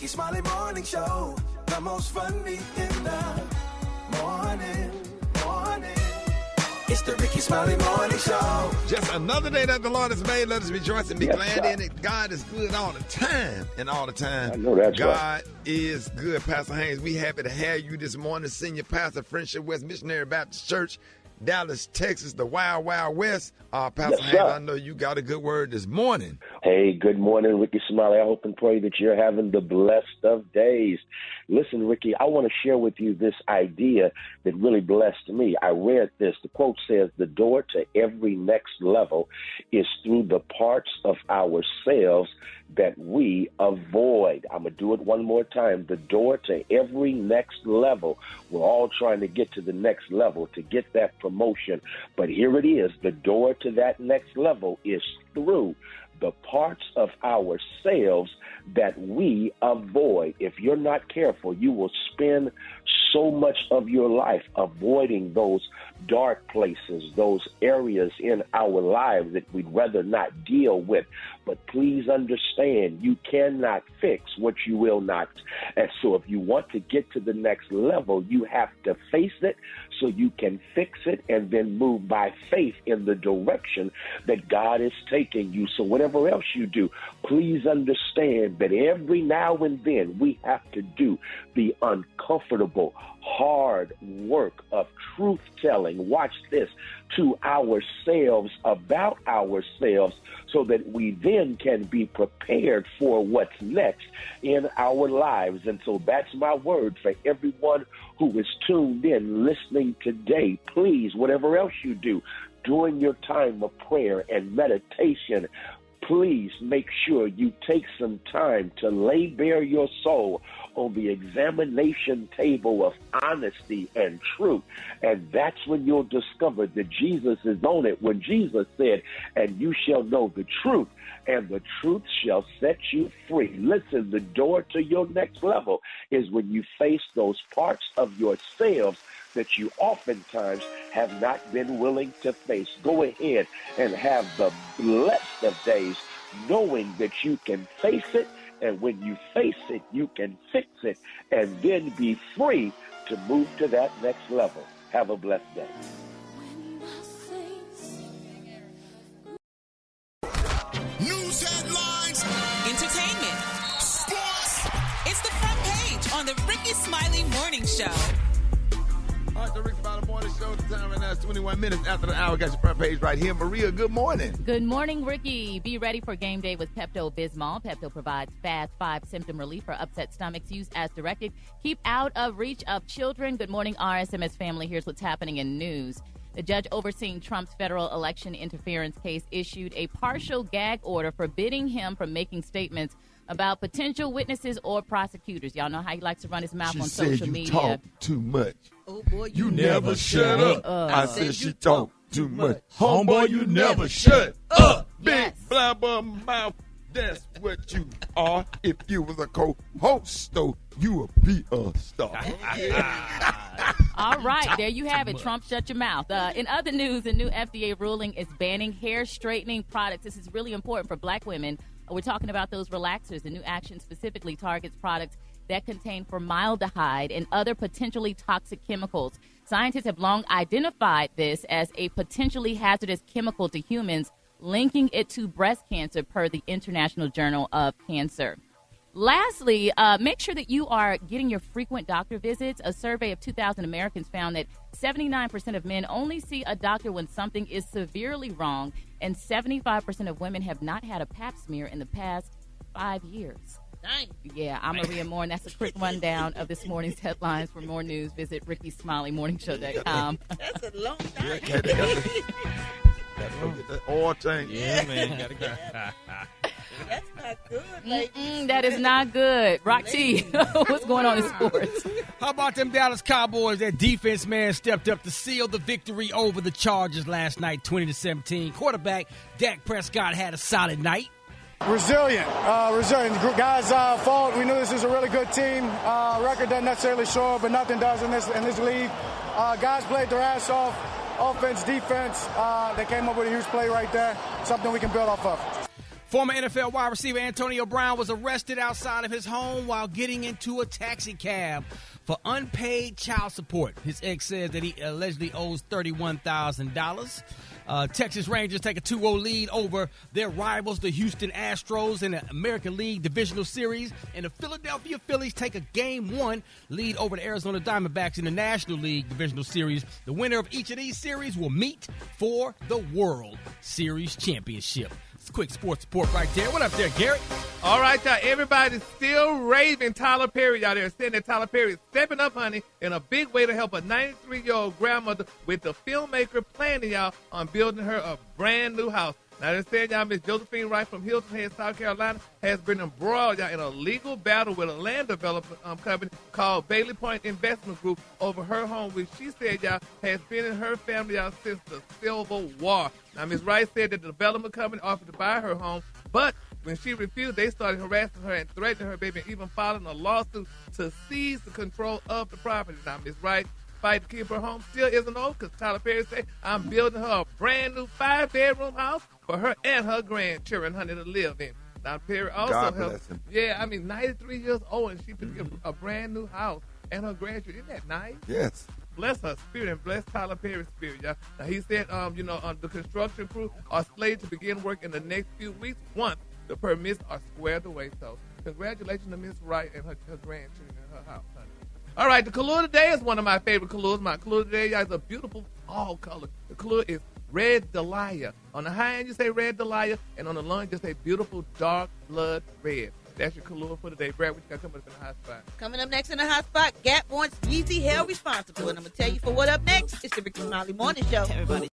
Rickey Smiley Morning Show, the most funny in the morning. It's the Rickey Smiley Morning Show. Just another day that the Lord has made. Let us rejoice and be glad in it. God is good all the time, and all the time. I know that's God is good. Pastor Haynes, we happy to have you this morning. Senior pastor, Friendship West Missionary Baptist Church, Dallas, Texas, the Wild Wild West. Pastor Haynes, I know you got a good word this morning. Hey, good morning, Rickey Smiley. I hope and pray that you're having the blessed of days. Listen, Rickey, I want to share with you this idea that really blessed me. I read this. The quote says, the door to every next level is through the parts of ourselves that we avoid. I'm going to do it one more time. The door to every next level. We're all trying to get to the next level, to get that promotion. But here it is. The door to that next level is through the parts of ourselves that we avoid. If you're not careful, you will spend so much of your life avoiding those dark places, those areas in our lives that we'd rather not deal with. But please understand, you cannot fix what you will not. And so if you want to get to the next level, you have to face it so you can fix it and then move by faith in the direction that God is taking you. So whatever else you do, please understand that every now and then we have to do the uncomfortable, hard work of truth-telling. Watch this, to ourselves, about ourselves, so that we then can be prepared for what's next in our lives. And so that's my word for everyone who is tuned in, listening today. Please, whatever else you do, during your time of prayer and meditation, please make sure you take some time to lay bare your soul on the examination table of honesty and truth. And that's when you'll discover that Jesus is on it. When Jesus said, and you shall know the truth, and the truth shall set you free. Listen, the door to your next level is when you face those parts of yourselves that you oftentimes have not been willing to face. Go ahead and have the blessed of days, knowing that you can face it, and when you face it, you can fix it, and then be free to move to that next level. Have a blessed day. News headlines, Entertainment, sports. It's the front page on the Rickey Smiley Morning Show. All right, the Rickey Smiley Morning Show. The time right now is 21 minutes after the hour. Got your front page right here. Maria, good morning. Good morning, Ricky. Be ready for game day with Pepto-Bismol. Pepto provides fast 5-symptom relief for upset stomachs. Use as directed. Keep out of reach of children. Good morning, RSMS family. Here's what's happening in news. The judge overseeing Trump's federal election interference case issued a partial gag order forbidding him from making statements about potential witnesses or prosecutors. Y'all know how he likes to run his mouth on social media. She said you talk too much. Oh, boy, You never shut up. I said she talk too much. Homeboy, you never shut up. Yes. Big blabber mouth. That's what you are. If you was a co-host, though, you would be a star. All right, there you have it. Trump, shut your mouth. In other news, a new FDA ruling is banning hair straightening products. This is really important for black women. We're talking about those relaxers. The new action specifically targets products that contain formaldehyde and other potentially toxic chemicals. Scientists have long identified this as a potentially hazardous chemical to humans, linking it to breast cancer per the International Journal of Cancer. Lastly, make sure that you are getting your frequent doctor visits. A survey of 2,000 Americans found that 79% of men only see a doctor when something is severely wrong, and 75% of women have not had a pap smear in the past 5 years. Dang. Yeah, I'm Maria Moore, and that's a quick rundown of this morning's headlines. For more news, visit RickeySmileyMorningShow.com. That's a long time. Gotta go get that oil tank. Yeah, man. Gotta go. That's not good, ladies. That is not good. Rock T, what's going on in sports? How about them Dallas Cowboys? Their defense man stepped up to seal the victory over the Chargers last night, 20-17. Quarterback Dak Prescott had a solid night. Resilient. Guys fought. We knew this is a really good team. Record doesn't necessarily show up, but nothing does in this league. Guys played their ass off. Offense, defense. They came up with a huge play right there. Something we can build off of. Former NFL wide receiver Antonio Brown was arrested outside of his home while getting into a taxi cab for unpaid child support. His ex says that he allegedly owes $31,000. Texas Rangers take a 2-0 lead over their rivals, the Houston Astros, in the American League Divisional Series. And the Philadelphia Phillies take a Game 1 lead over the Arizona Diamondbacks in the National League Divisional Series. The winner of each of these series will meet for the World Series Championship. It's a quick sports report right there. What up there, Garrett? All right, y'all. Everybody's still raving Tyler Perry out there, saying that Tyler Perry is stepping up, honey, in a big way to help a 93-year-old grandmother with the filmmaker planning, y'all, on building her a brand new house. Now, they said, y'all, Miss Josephine Wright from Hilton Head, South Carolina, has been embroiled, y'all, in a legal battle with a land development company called Bailey Point Investment Group over her home, which she said, y'all, has been in her family, y'all, since the Civil War. Now, Ms. Wright said that the development company offered to buy her home, but when she refused, they started harassing her and threatening her, baby, and even filing a lawsuit to seize the control of the property. Now, Ms. Wright fight to keep her home still isn't over because Tyler Perry said, I'm building her a brand new 5-bedroom house for her and her grandchildren, honey, to live in. Now, Perry also God helped. bless him. Yeah, I mean, 93 years old, and she put a brand new house and her grandchildren. Isn't that nice? Yes. Bless her spirit and bless Tyler Perry's spirit, y'all. Now, he said, the construction crew are slated to begin work in the next few weeks once the permits are squared away. So, congratulations to Miss Wright and her grandchildren in her house, honey. All right, the color today is one of my favorite colors. My color today, y'all, is a beautiful fall color. The color is red dahlia. On the high end, you say red dahlia, and on the low end, you say beautiful dark blood red. That's your color for today. Brad, what you got coming up in the hot spot? Coming up next in the hot spot, Gap wants Yeezy held responsible. And I'm going to tell you for what up next. It's the Rickey Smiley Morning Show. Everybody.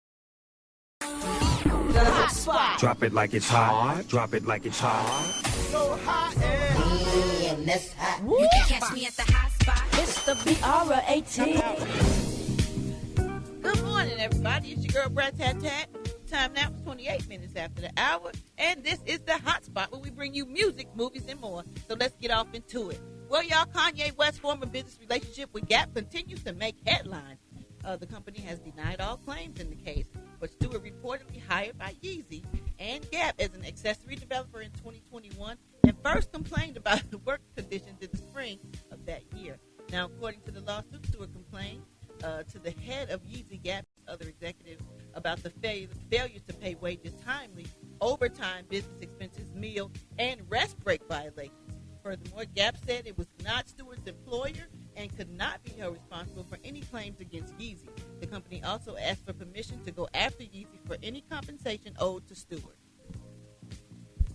The hot spot. Drop it like it's hot. Drop it like it's hot. So hot And that's hot. You can catch me at the hot spot. It's the BR18. Good morning, everybody. It's your girl, Brad Tat Tat. Time now is 28 minutes after the hour. And this is the hot spot where we bring you music, movies, and more. So let's get off into it. Well, y'all, Kanye West's former business relationship with Gap continues to make headlines. The company has denied all claims in the case, but Stewart reportedly hired by Yeezy and Gap as an accessory developer in 2021 and first complained about the work conditions in the spring of that year. Now, according to the lawsuit, Stewart complained to the head of Yeezy, Gap, and other executives about the failure to pay wages timely, overtime, business expenses, meal, and rest break violations. Furthermore, Gap said it was not Stewart's employer and could not be held responsible for any claims against Yeezy. The company also asked for permission to go after Yeezy for any compensation owed to Stewart.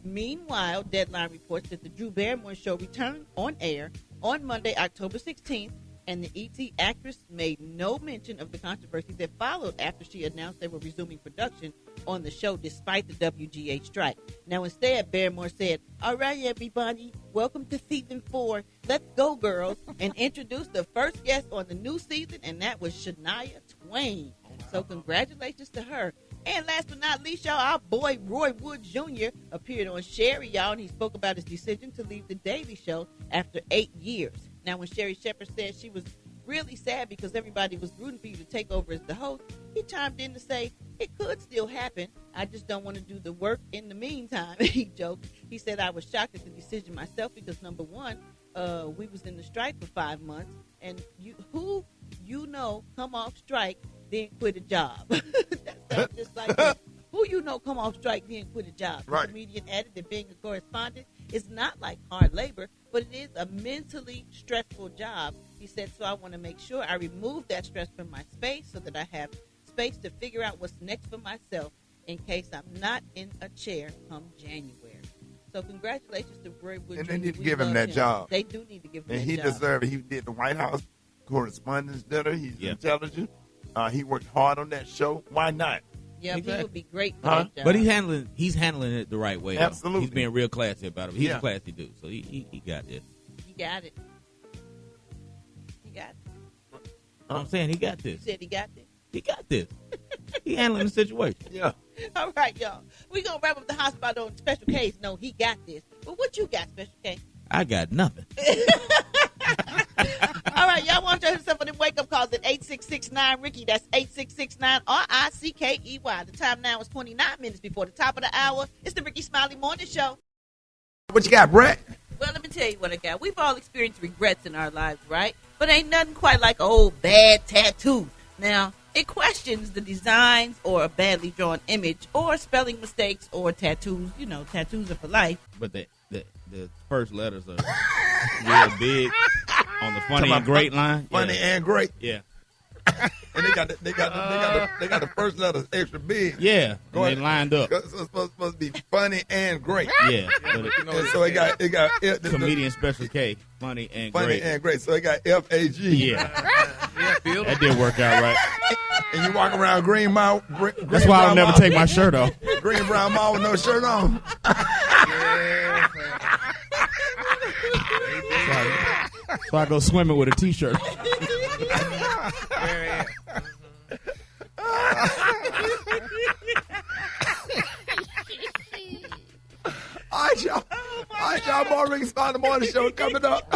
Meanwhile, Deadline reports that the Drew Barrymore show returned on air on Monday, October 16th, and the ET actress made no mention of the controversy that followed after she announced they were resuming production on the show despite the WGA strike. Now, instead, Barrymore said, "All right, everybody, welcome to season 4. Let's go, girls," and introduced the first guest on the new season, and that was Shania Twain. So congratulations to her. And last but not least, y'all, our boy Roy Wood Jr. appeared on Sherry, y'all, and he spoke about his decision to leave The Daily Show after 8 years. Now, when Sherry Shepherd said she was really sad because everybody was rooting for you to take over as the host, he chimed in to say, "It could still happen. I just don't want to do the work in the meantime." He joked. He said, "I was shocked at the decision myself because, number one, we was in the strike for 5 months, and come off strike, then quit a job." That sounds just like that. Who come off strike, then quit a job. Right. The comedian added that being a correspondent is not like hard labor, but it is a mentally stressful job. He said, "So I want to make sure I remove that stress from my space so that I have space to figure out what's next for myself in case I'm not in a chair come January." So congratulations to Roy Wood. And they need to give him that job. They do need to give him that job. And he deserved it. He did the White House Correspondents' Dinner. He's intelligent. He worked hard on that show. Why not? Yeah, exactly. He would be great for that job. But he's handling it the right way. Absolutely. He's being real classy about it. He's a classy dude, so he got this. He got it. He got it. I'm saying he got this. You said he got this? He got this. He handling the situation. Yeah. All right, y'all. We're going to wrap up the hot spot on Special Case. No, he got this. But what you got, Special Case? I got nothing. All right. right, y'all want to yourself on them wake-up calls at 866-9-RICKY. That's 866-9-RICKEY. The time now is 29 minutes before the top of the hour. It's the Rickey Smiley Morning Show. What you got, Brett? Well, let me tell you what I got. We've all experienced regrets in our lives, right? But ain't nothing quite like an old bad tattoo. Now, it questions the designs or a badly drawn image or spelling mistakes or tattoos. You know, tattoos are for life. But the first letters are real big on the funny and great line. Funny and great. Yeah. And they got the first letters extra big. Yeah. And they lined up. So it's supposed to be funny and great. Yeah. But And so it got comedian special K, funny and funny great. and great. So it got FAG. Yeah. That didn't work out right. And you walk around green mouth. That's why I'll never take my shirt off. Green brown mouth with no shirt on. So I go swimming with a T-shirt. All right, y'all. More Rickey Smiley Morning Show coming up.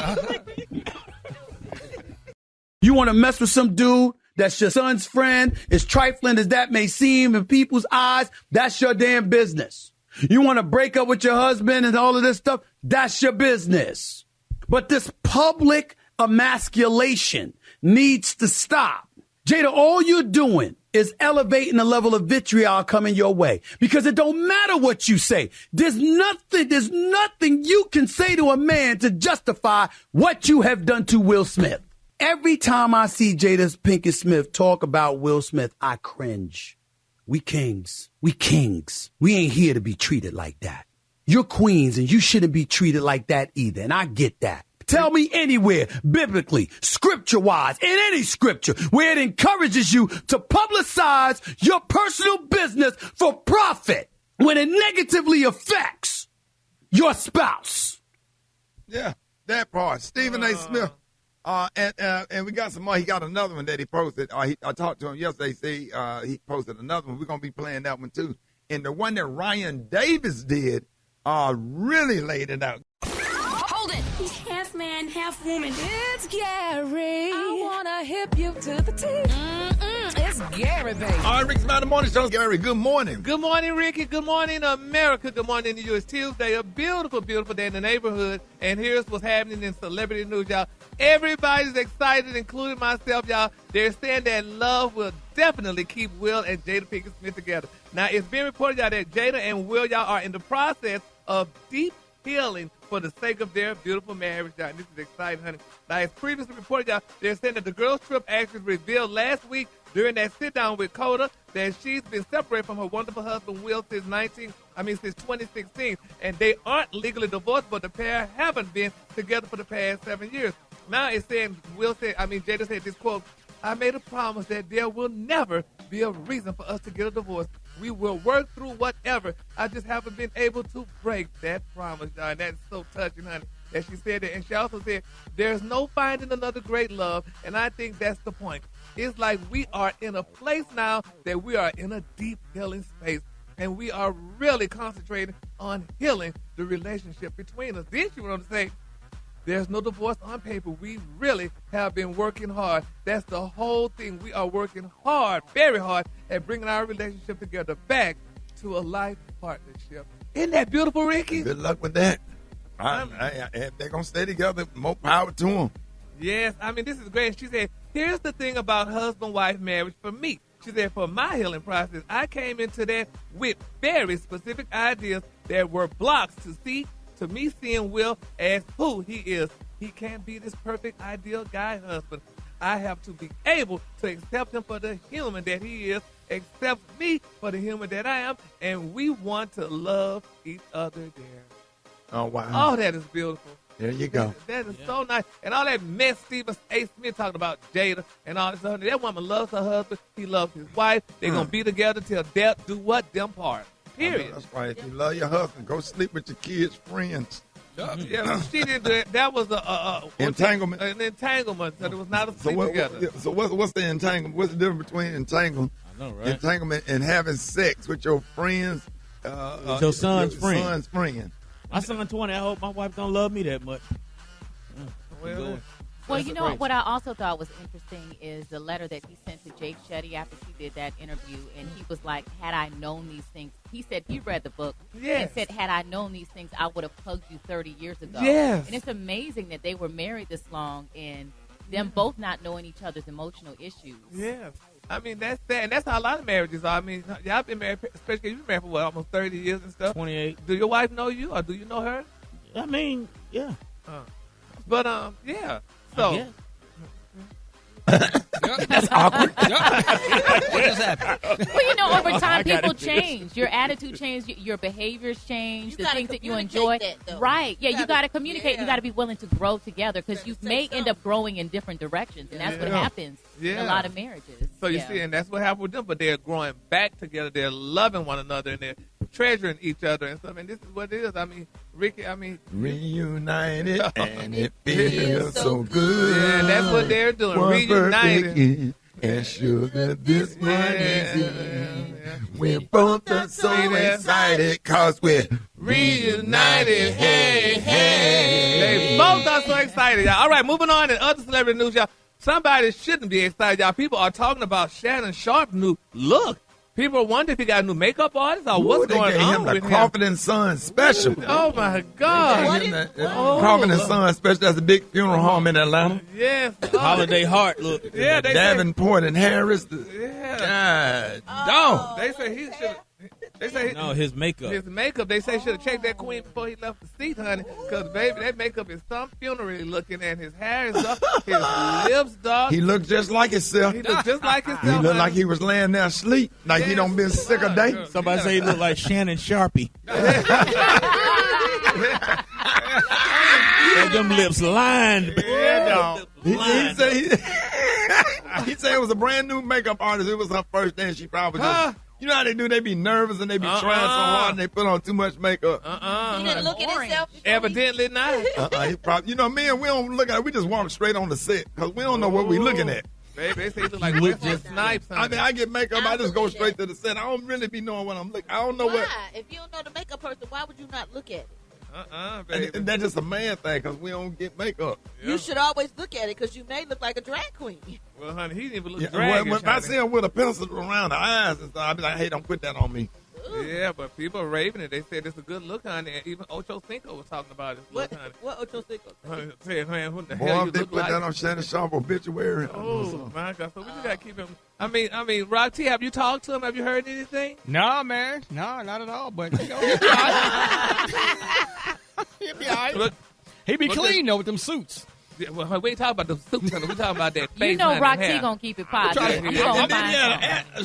You want to mess with some dude that's your son's friend, as trifling as that may seem in people's eyes, that's your damn business. You want to break up with your husband and all of this stuff, that's your business. But this public emasculation needs to stop. Jada, all you're doing is elevating the level of vitriol coming your way, because it don't matter what you say. There's nothing you can say to a man to justify what you have done to Will Smith. Every time I see Jada Pinkett Smith talk about Will Smith, I cringe. We kings. We ain't here to be treated like that. You're queens and you shouldn't be treated like that either. And I get that. Tell me anywhere, biblically, scripture-wise, in any scripture, where it encourages you to publicize your personal business for profit when it negatively affects your spouse. Yeah, that part. Stephen A. Smith. And we got some more. He got another one that he posted. I talked to him yesterday. See, he posted another one. We're going to be playing that one, too. And the one that Ryan Davis did really laid it out. Hold it. He's half man, half woman. It's Gary. I want to hip you to the teeth. It's Gary, baby. All right, Rickey Smiley Morning Show. Gary, good morning. Good morning, Ricky. Good morning, America. Good morning to you. It's Tuesday, a beautiful, beautiful day in the neighborhood. And here's what's happening in celebrity news, y'all. Everybody's excited, including myself, y'all. They're saying that love will definitely keep Will and Jada Pinkett Smith together. Now, it's been reported, y'all, that Jada and Will, y'all, are in the process of deep healing for the sake of their beautiful marriage, y'all. And this is exciting, honey. Now, as previously reported, y'all, they're saying that the girls' trip actress revealed last week during that sit-down with Coda that she's been separated from her wonderful husband, Will, since 2016. And they aren't legally divorced, but the pair haven't been together for the past 7 years. Now it's saying, Jada said this quote, "I made a promise that there will never be a reason for us to get a divorce. We will work through whatever. I just haven't been able to break that promise, y'all." And that's so touching, honey, that she said that. And she also said, "There's no finding another great love." And I think that's the point. It's like we are in a place now that we are in a deep healing space. And we are really concentrating on healing the relationship between us. Then she went on to say, "There's no divorce on paper. We really have been working hard." That's the whole thing. We are working hard, very hard, at bringing our relationship together back to a life partnership. Isn't that beautiful, Ricky? Good luck with that. If they're going to stay together, more power to them. Yes, this is great. She said, "Here's the thing about husband-wife marriage for me." She said, "For my healing process, I came into that with very specific ideas that were blocks to me seeing Will as who he is. He can't be this perfect, ideal guy husband. I have to be able to accept him for the human that he is, accept me for the human that I am, and we want to love each other there." Oh, wow. Oh, that is beautiful. There you go. That is so nice. And all that mess Stephen A. Smith talking about Jada and all this other. That woman loves her husband. He loves his wife. They're going to be together till death do what? Them part. Period. That's right. If you love your husband, go sleep with your kids' friends. Yeah, she did that. That was entanglement. An entanglement. So it was not a sleep together. So what's the entanglement? What's the difference between entanglement? I know, right? Entanglement and having sex with your friends. With your son's friend. Son's friend. My son 20. I hope my wife don't love me that much. Well, Well, you know what I also thought was interesting is the letter that he sent to Jake Shetty after she did that interview, and he was like, had I known these things, he said he read the book and said, had I known these things, I would have hugged you 30 years ago. Yes. And it's amazing that they were married this long and them both not knowing each other's emotional issues. Yes. I mean, that's that. And that's how a lot of marriages are. I mean, y'all been married, especially you've been married for, what, almost 30 years and stuff? 28. Do your wife know you, or do you know her? I mean, yeah. But, yeah. So. That's awkward. What just happened? Well, you know, over time, people change. Your attitude changes. Your behaviors change. The things that you enjoy. Right. Yeah, you got to communicate. You got to be willing to grow together because you may end up growing in different directions. And that's what happens in a lot of marriages. So you see, and that's what happened with them. But they're growing back together. They're loving one another. And they're treasuring each other and stuff. And this is what it is. I mean, Ricky, reunited and it feels so good. Yeah, that's what they're doing. Reunited. And sugar this morning. We're both so excited because we're reunited. Hey, hey. They both are so excited, y'all. All right, moving on to other celebrity news, y'all. Somebody shouldn't be excited, y'all. People are talking about Shannon Sharpe's new look. People wonder if he got a new makeup artist or what's going on with him. Crawford and Son special. Oh, my God. Crawford and Son special. That's a big funeral home in Atlanta. Yes. Holiday Heart look. Yeah, they Davenport and Harris. Yeah. God, They say he should. They say no, his makeup. His makeup. They say should have checked that queen before he left the seat, honey. Because baby, that makeup is some funerary looking, and his hair is dark, his lips dark. He looked just like himself. He looked just like himself. He looked like he was laying there asleep, like he don't been sick a day. Somebody say he looked like Shannon Sharpe. Had them lips lined. He said it was a brand new makeup artist. It was her first day, and she probably just. You know how they do? They be nervous and they be trying so hard and they put on too much makeup. He didn't look at himself. Evidently not. He probably, man, we don't look at it. We just walk straight on the set because we don't know what we looking at. Baby, they say he look like Wesley Snipes. I mean, I get makeup. I just go straight to the set. I don't really be knowing what I'm looking. I don't know what. If you don't know the makeup person, why would you not look at it? Baby. And that's just a man thing because we don't get makeup. You should always look at it because you may look like a drag queen. Well, honey, he didn't even look drag. If I see him with a pencil around the eyes and stuff, I'll be like, hey, don't put that on me. Yeah, but people are raving it. They said it's a good look, honey. And even Ocho Cinco was talking about it. What Ocho Cinco? Said, man, what the Boy, hell you they look put like? that on Shannon Sharpe obituary. Oh, my God. So we just got to keep him. I mean, Rock T, have you talked to him? Have you heard anything? No, man. No, not at all. But, you know, he'll be all right. Look, he be clean, though, with them suits. Yeah, well, we ain't talking about the suits, honey. We talking about that face. You know, honey, Rock T hair. gonna keep it positive.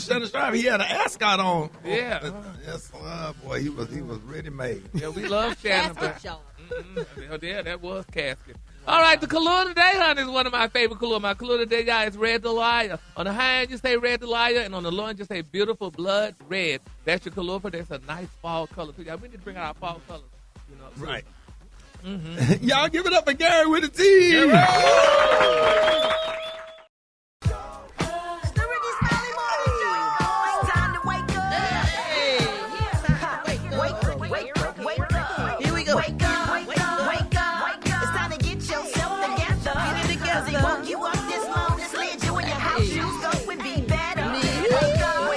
Shannon Sharpe, he had an ascot on. Yeah. Yes, boy, he was ready made. Yeah, we love Shannon. Yeah, that was casket. All right, the color today, honey, is one of my favorite colors. My color today, guys, is Red Delilah. On the high end, you say Red Delilah, and on the low end, you say Beautiful Blood Red. That's your color for that's a nice fall color, too. Y'all, we need to bring out our fall colors. You know, so. Right. Y'all give it up for Gary with the team. Here we go. Wake up. It's time to get yourself together. Get it together. He woke you up this morning, slid you in your house shoes, go and be better. Wake up.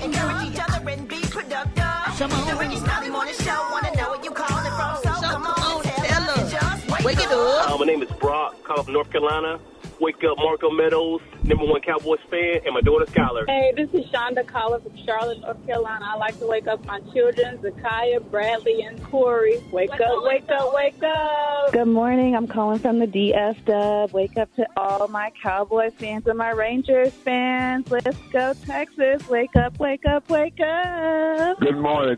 Encourage each other and be productive. The Rickey Smiley Morning Show. Wanna know where you calling from? So come on, tell us. Just wake it up. My name is Brock, calling from North Carolina. Wake up, Marco Meadows, #1 Cowboys fan, and my daughter Skylar. Hey, this is Shonda calling from Charlotte, North Carolina. I like to wake up my children, Zakiah, Bradley, and Corey. Wake up, wake up, wake up. Good morning. I'm calling from the DF Wake up to all my Cowboy fans and my Rangers fans. Let's go, Texas. Wake up, wake up, wake up. Good morning.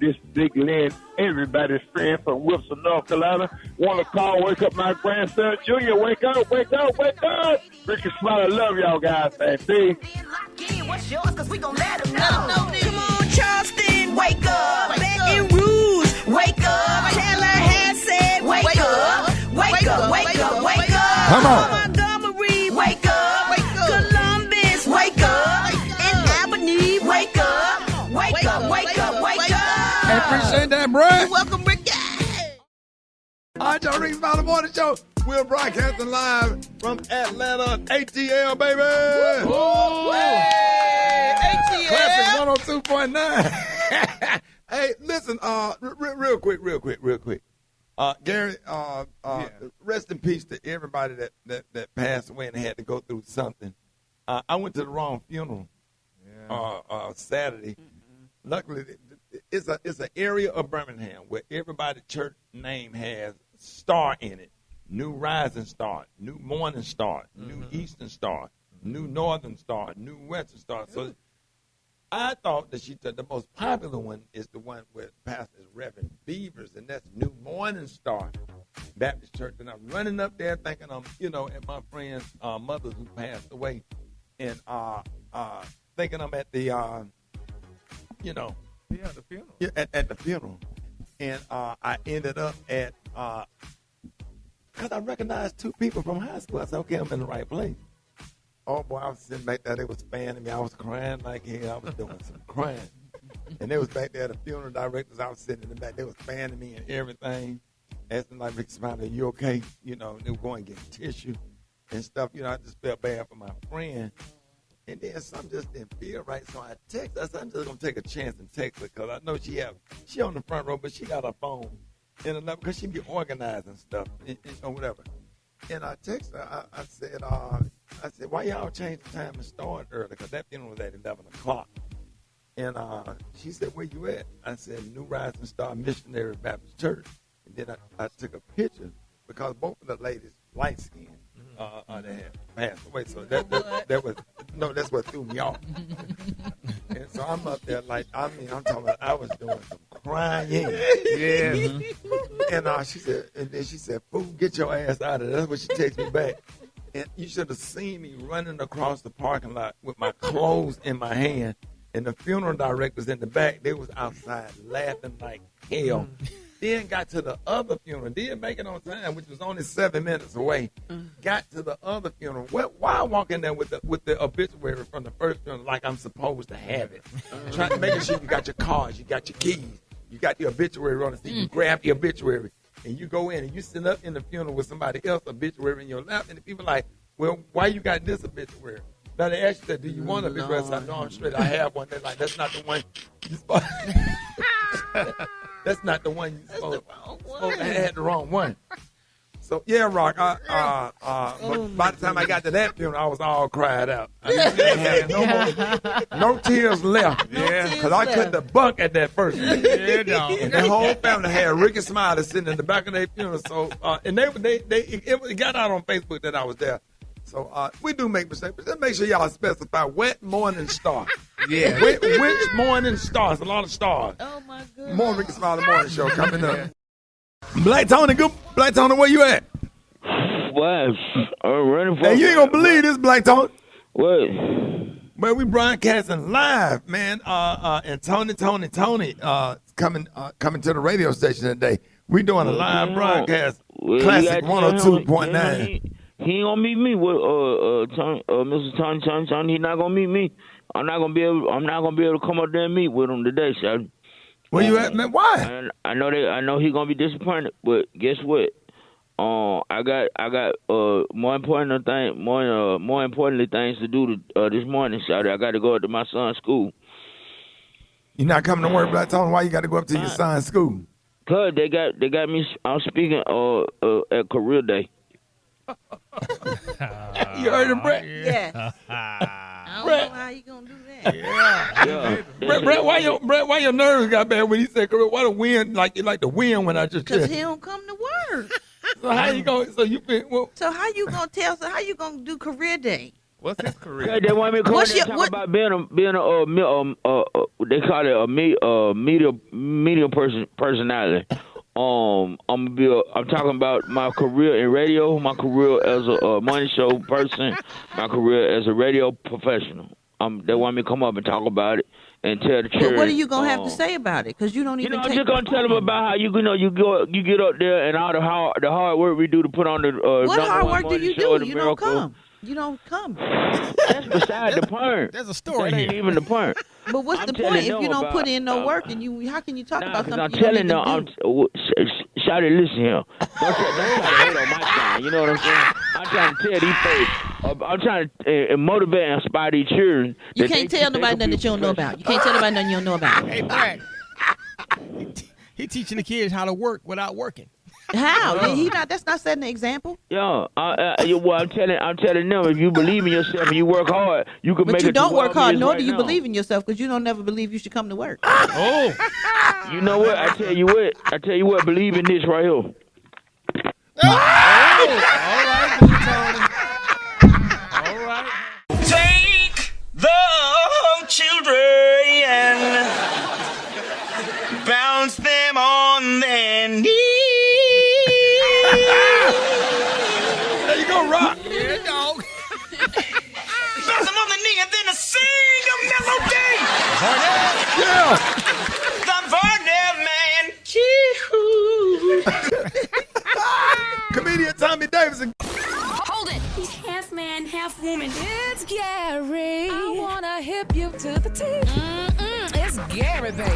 This is Big Lynn, everybody's friend from Wilson, North Carolina. Want to call, wake up my grandson, Junior. Wake up, wake up, wake up. Rickey Smiley, love y'all guys, man. See? What's yours? Because we gon' let them know. Come on, Charleston, wake up. Baton Rouge, wake up. Tallahassee said, wake up. Wake up, wake up, wake up. Come on. Montgomery, wake up. Columbus, wake up. And Albany, wake up. Wake up, wake up, wake up. I appreciate that, bro. You're welcome, Ricky. All right, y'all, Rickey Smiley Morning Show. We're broadcasting live from Atlanta, ATL, baby. ATL. Classic 102.9. Hey, listen, real quick. Gary, rest in peace to everybody that passed away and had to go through something. I went to the wrong funeral Saturday. Luckily, it's an area of Birmingham where everybody's church name has star in it. New Rising Star, New Morning Star, New Eastern Star, New Northern Star, New Western Star. So I thought that the most popular one is the one with Pastor Reverend Beavers, and that's New Morning Star Baptist Church. And I'm running up there thinking I'm, at my friend's mother who passed away, and thinking I'm at the, the funeral. Yeah, at the funeral. And I ended up at, because I recognized two people from high school. I said, okay, I'm in the right place. Oh, boy, I was sitting back there. They was fanning me. I was crying like hell. I was doing some crying. And they was back there, the funeral directors. I was sitting in the back. They was fanning me and everything. Asking like, Rickey Smiley, are you okay? They were going to get tissue and stuff. I just felt bad for my friend. And then something just didn't feel right. So I text her. I said, I'm just going to take a chance and text her because I know she on the front row, but she got her phone in another because she be organizing stuff or whatever. And I text her. I said, why y'all change the time and start early? Because that funeral was at 11 o'clock. And she said, where you at? I said, New Rising Star Missionary Baptist Church. And then I took a picture because both of the ladies light skinned. They had passed away. So that's what threw me off. And so I'm up there I'm talking about I was doing some crying. Yeah. And she said, fool, get your ass out of there. That's what she texted me back. And you should have seen me running across the parking lot with my clothes in my hand. And the funeral directors in the back, they was outside laughing like hell. Then got to the other funeral. Didn't make it on time, which was only 7 minutes away. Got to the other funeral. Why walk in there with the obituary from the first funeral like I'm supposed to have it? Trying to make sure you got your cards, you got your keys, you got the obituary on the seat. You grab the obituary and you go in and you sit up in the funeral with somebody else's obituary in your lap. And the people like, well, why you got this obituary? Now they ask you, do you want an obituary? I said, no, I'm straight. I have one. They're like, that's not the one you supposed That's not the one you supposed to have the wrong one. So yeah, Rock. But by the time I got to that funeral, I was all cried out. I had no tears left. Because I couldn't have bunked at that first. And the whole family had Rickey Smiley sitting in the back of their funeral. So and it got out on Facebook that I was there. So we do make mistakes, but just make sure y'all specify Wet Morning Star. Yeah. Which morning stars? A lot of stars. Oh, my goodness. More Rickey Smiley Morning Show coming up. Black Toni, where you at? What? Running for Hey, you ain't going to believe this, Black Toni. What? Well, we broadcasting live, man. And Toni coming to the radio station today. We doing a live broadcast. Classic 102.9. He ain't gonna meet me with Mr. Toni. He not gonna meet me. I'm not gonna be able to come up there and meet with him today, son. Where you at, man? Why? I know he's gonna be disappointed, but guess what? I got more importantly things to do this morning, Saturday. I got to go up to my son's school. You're not coming to work, Black Toni? Why you got to go up to your son's school? Cause they got me. I'm speaking at Career Day. You heard him, Brett? Yes. I don't know how you gonna do that. Yeah. Brett, why your nerves got bad when he said career? Why the wind like the wind when I just because he don't come to work. So how you going? So how you gonna tell? So how you gonna do Career Day? What's his career? Yeah, they want me to come and talk about being they call it a media personality. I'm talking about my career in radio, my career as a morning show person, my career as a radio professional. They want me to come up and talk about it and tell the church. But what are you gonna have to say about it? Because you don't even. I'm just gonna tell them about how you get up there and all the hard work we do to put on the. What hard work do you do? You don't come. You don't come. That's beside the point. There's a story that here. ain't even the point. But what's the point if you don't put in no work? And how can you talk about something? I'm telling them, Shawty, listen here. Don't try to hate on my time. You know what I'm saying? I'm trying to tell these folks. I'm trying to motivate and inspire these children. You can't tell nobody nothing that you don't know about. You can't tell nobody nothing you don't know about. Hey, Brad. He teaching the kids how to work without working. How? That's not setting an example. Yeah, well, I'm telling them, if you believe in yourself and you work hard, you can make it. But you don't work hard, nor right do you now. believe in yourself, because you don't never believe you should come to work. Oh, you know what? I tell you what. Believe in this right here. All right, Tony. All right. Take the children and bounce them on their knees. There you go, Rock. yeah, dog. Bounce them on the knee and then sing a melody. Yeah. The Varnell Man. Comedian Tommy Davidson. Hold it. He's half man, half woman. It's Gary. I wanna hip you to the T. It's Gary, baby.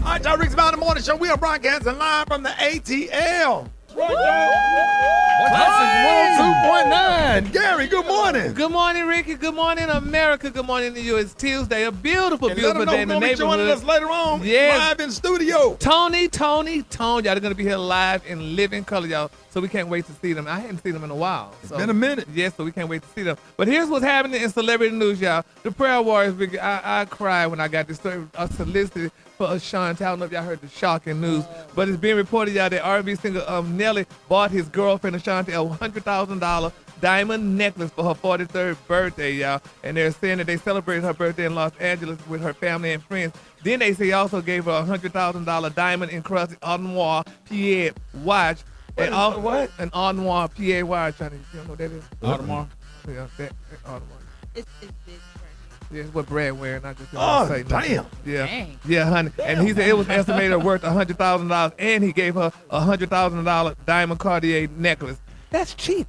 All right, y'all, Rickey Smiley Morning Show. We are broadcasting live from the ATL. What's 102.9. Gary, good morning. Good morning, Ricky. Good morning, America. Good morning to you. It's Tuesday, a beautiful, And beautiful day in the let them know who's neighborhood. joining us later on. Yes. Live in studio. Toni. Y'all are going to be here live in living color, y'all. So we can't wait to see them. I haven't seen them in a while. It's been a minute. Yes, so we can't wait to see them. But here's what's happening in celebrity news, y'all. The prayer warriors, I cried when I got this story. I solicited for Ashanti. I don't know if y'all heard the shocking news, but it's being reported, y'all, that R&B singer Nelly bought his girlfriend Ashanti a $100,000 diamond necklace for her 43rd birthday, y'all. And they're saying that they celebrated her birthday in Los Angeles with her family and friends. Then they say he also gave her a $100,000 diamond encrusted Audemars Piguet watch. What? An Audemars Piguet watch, honey. You don't know what that is? Audemars? Yeah, that Audemars. It's big. Yeah, it's what Brad wearing. I just Oh, say damn. Yeah, Dang. yeah, honey. And he said it was estimated worth $100,000, and he gave her a $100,000 diamond Cartier necklace. That's cheap.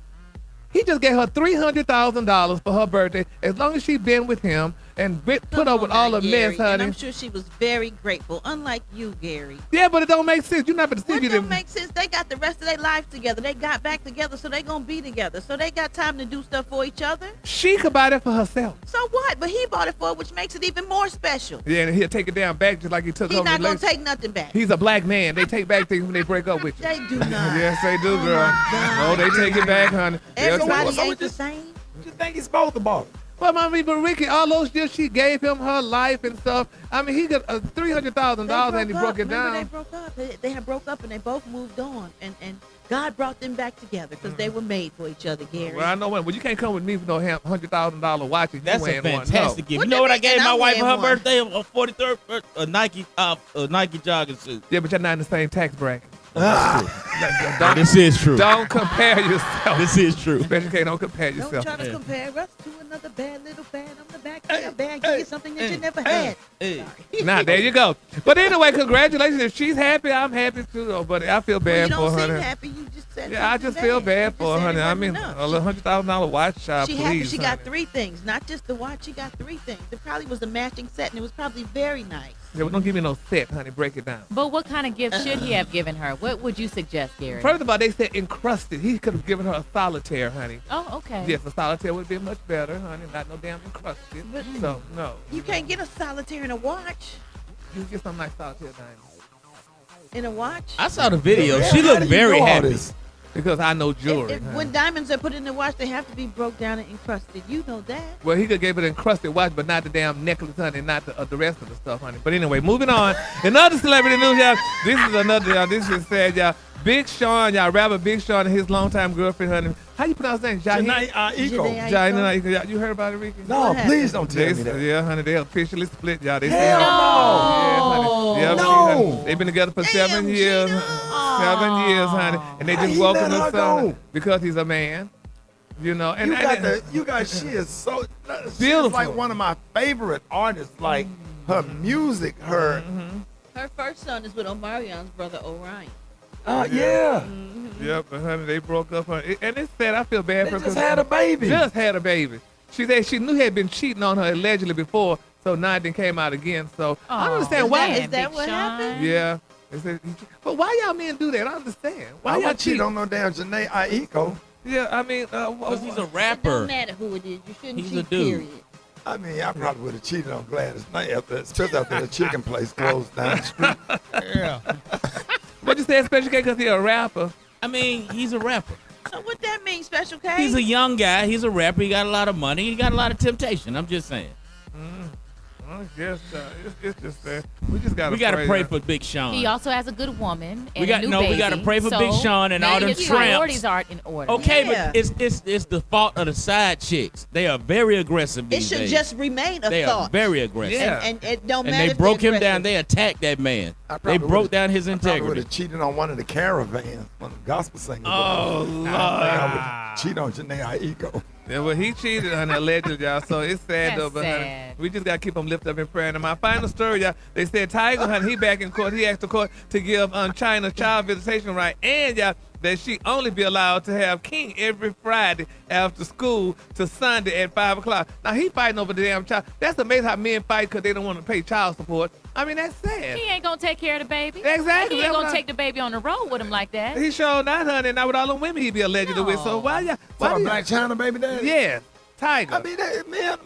He just gave her $300,000 for her birthday, as long as she's been with him and put up with all the mess, honey. And I'm sure she was very grateful, unlike you, Gary. Yeah, but it don't make sense. You're not going to see What you. don't make sense? They got the rest of their life together. They got back together, so they gonna be together. So they got time to do stuff for each other. She could buy that for herself. So what? But he bought it for her, which makes it even more special. Yeah, and he'll take it down back just like he took He's her not gonna relationship. take nothing back. He's a black man. They take back things when they break up with you. They do not. Yes, they do, Oh, girl. my No, they take it back, honey. They'll Everybody take- ain't the same. You think he's supposed to bought it? Well, I mean, but Ricky, all those years she gave him her life and stuff. I mean, he got $300,000 and he broke it Remember, down. they broke up. They had broke up and they both moved on. And God brought them back together because they were made for each other, Gary. Well, I know when. Well, you can't come with me with no $100,000 watch. And That's you a ain't one. fantastic No. gift. You know what I gave my wife for her wearing one. birthday? A 43rd a Nike jogging suit. Yeah, but you're not in the same tax bracket. This is true. Don't compare yourself. This is true. Special K, don't compare Don't yourself. try to compare us to another bad little bad on the back of your bag. Give you something that you never had. Now, there you go. But anyway, congratulations. If she's happy, I'm happy too. Though, but I feel Well, bad you for don't her. seem honey. happy. You just said Yeah, I something just feel bad You for just her, said honey. it I mean, wasn't enough. a little $100,000 watch shop, She please. happy she got honey. 3 things, not just the watch. She got 3 things. It probably was a matching set, and it was probably very nice. Yeah, well, don't give me no set, honey. Break it down. But what kind of gift should he have given her? What would you suggest, Gary? First of all, they said encrusted. He could have given her a solitaire, honey. Oh, okay. Yes, a solitaire would be much better, honey. Not no damn encrusted. So, no. You can't get a solitaire in a watch. You get some nice solitaire diamonds. In a watch? I saw the video. She looked very happy. Because I know jewelry. honey. When diamonds are put in the watch, they have to be broke down and encrusted. You know that. Well, he could give it an encrusted watch, but not the damn necklace, honey, not the rest of the stuff, honey. But anyway, moving on. In other celebrity news, y'all, this is another, y'all, this is sad, y'all. Big Sean, y'all, rapper Big Sean and his longtime girlfriend, honey. How you pronounce that? Janae Aiko. Janae Aiko. You heard about it, Ricky? No, please don't tell me that. Yeah, honey, they officially split, y'all. They Hell say, no. Yeah, honey. No. Honey. They've been together for 7 years. 7 years, honey. And they How just he welcomed let her her son go? because he's a man. You know, and she is so Beautiful. She's like one of my favorite artists. Like her music, her. Her first son is with Omarion's brother Orion. Yeah. Yep, but honey, they broke up. Honey. And it's sad. I feel bad They for her. just 'cause had a baby. Just had a baby. She said she knew he had been cheating on her allegedly before, so now it then came out again. So I don't understand why. Is that what happened? Yeah. They said, but why y'all men do that? I don't understand. Why I y'all cheat cheat? on no damn Janae Aiko. Yeah, I mean, Because he's a It rapper. don't matter who it is. You shouldn't He's cheat, a dude. period. I mean, I probably would have cheated on Gladys Knight especially after the chicken place closed down the street. Yeah. What you say, Special K, because he's a rapper? I mean, he's a rapper. So what that mean, Special K? He's a young guy. He's a rapper. He got a lot of money. He got a lot of temptation. I'm just saying. I guess it's just that we just gotta. We got to pray for Big Sean. He also has a good woman and We got a new no. baby. We got to pray for so Big Sean and all them his priorities tramps. aren't in order. Okay, Yeah. but it's the fault of the side chicks. They are very aggressive It these should days. just remain a They thought. are very aggressive. Yeah. And it don't And matter they if broke they're him down. aggressive. They attacked that man. I They probably broke would've- down his I probably would integrity. have cheated on one of the caravans, one of the gospel singers. Oh, Lord. I would cheat on Janae Aiko. Yeah, well, he cheated on her allegedly, y'all. So it's sad, That's though. But honey, sad. we just got to keep him lifted up in prayer. And my final story, y'all, they said Tiger, honey, he back in court. He asked the court to give China child visitation right. And, y'all, that she only be allowed to have King every Friday after school to Sunday at 5 o'clock. Now, he fighting over the damn child. That's amazing how men fight because they don't want to pay child support. I mean, that's sad. He ain't gonna take care of the baby. Exactly. He That's ain't what gonna I- take the baby on the road with him like that. He showed not, honey, not with all the women he be allegedly with. So why y'all? Why So do y'all- Black China baby daddy? Yeah, Tiger. I mean,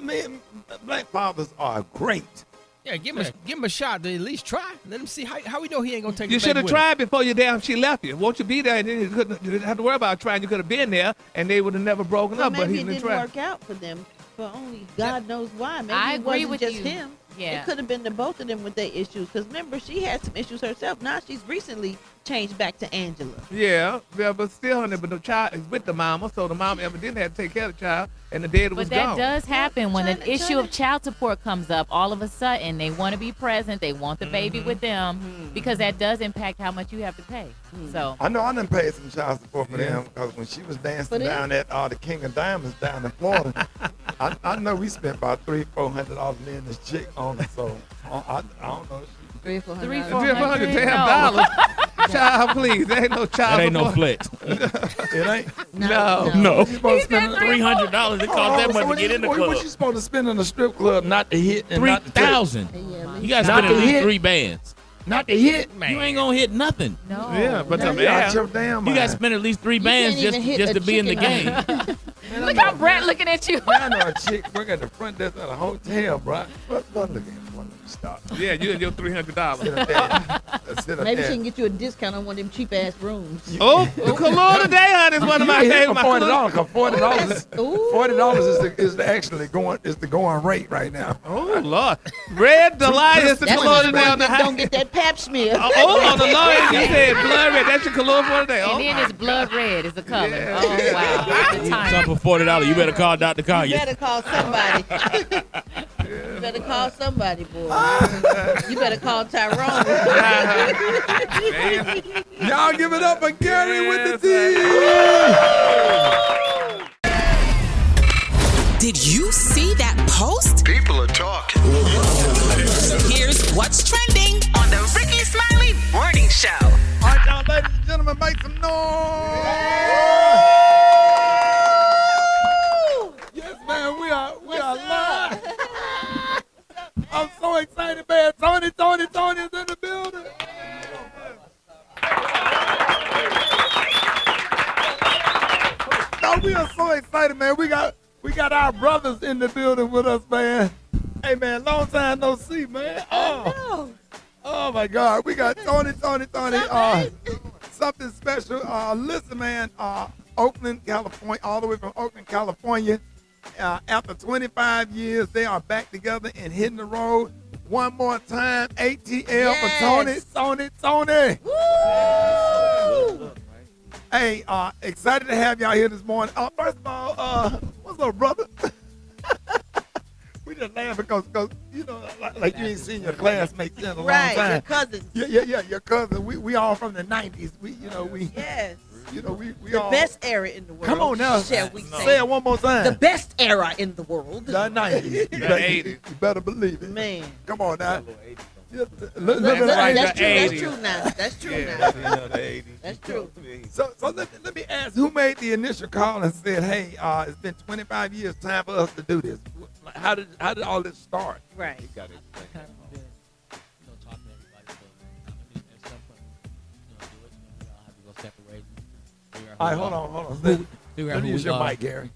man, black fathers are great. Yeah, give him a shot to at least try. Let him see how we know he ain't gonna take. You the should baby have with him. tried before you damn she left you. Won't you be there? And then you didn't have to worry about trying. You could have been there, and they would have never broken Well, up. But maybe he it didn't didn't try. work out for them. For only God knows why. Maybe I it agree wasn't with just you. him. Yeah. It could have been the both of them with their issues. Because remember, she had some issues herself. Now she's recently changed back to Angela. Yeah, but still, honey. But the child is with the mama, so the mama evidently had to take care of the child, and the daddy was But that gone. does happen when an China- issue of child support comes up. All of a sudden, they want to be present. They want the baby with them because that does impact how much you have to pay. So I know I done paid some child support for them because when she was dancing For them? down at the King of Diamonds down in Florida, I know we spent about $300-400 me and this chick on it. So I don't know. $300 or $400. $300 damn No. dollars. Child, please. There ain't no child. That ain't no support. flex. It ain't. No. You supposed to spend $300. It cost that much to get in the What club. you supposed to spend in a strip club not to hit and not to take? $3,000. You guys Not spend at to least hit. 3 bands. Not to hit. You ain't gonna hit nothing. no. Yeah, but the You out man. your damn You mind. guys spend at least 3 bands can't even hit just a to be in the chicken game. Look how Brett looking at you. I know a chick work at the front desk at a hotel, bro. What look at one of them stop. Yeah, you and your $300. Sit up there. Sit up Maybe there. she can get you a discount on one of them cheap ass rooms. Oh, the cologne today, honey, is one of my You hit favorite. for $40. Cause Ooh. $40 is the actually going rate right now. Oh, Lord. Red Delight is the That's cologne when today on the don't house. get that pap smear. Oh, on the low end, you said blood red. That's your cologne for today. Oh, And then my it's blood red is the color. Yeah. Oh wow. The time. Something for $40. You better call Dr. You Kanye. better call somebody. You better call somebody, boy. You better call Tyrone. Y'all give it up for Gary with the Did you see that post? People are talking. Here's what's trending on the Rickey Smiley Morning Show. All right, y'all, ladies and gentlemen, make some noise. Yes, man, we are live. I'm so excited, man. Toni is in the building. No, we are so excited, man. We got our brothers in the building with us, man. Hey, man, long time no see, man. Oh my God, we got Toni. Something special. Listen, man, Oakland, California, all the way from Oakland, California. After 25 years, they are back together and hitting the road. One more time, ATL for Toni. Woo! Hey, excited to have y'all here this morning. First of all, what's up, brother? We just laugh because you know, like you ain't seen your classmates in a long time. Right, your cousins. Yeah, your cousin. We all from the 90s. Yes. We The all best era in the world. Come on now. Shall we say? Say it one more time. The best era in the world. The 90s. The 80s. You better believe it. Man. Come on now. That's true now. That's true now. That's true. So let me ask, who made the initial call and said, hey, it's been 25 years, time for us to do this? How did all this start? Right. All right, hold on. Let me use your mic, Gary.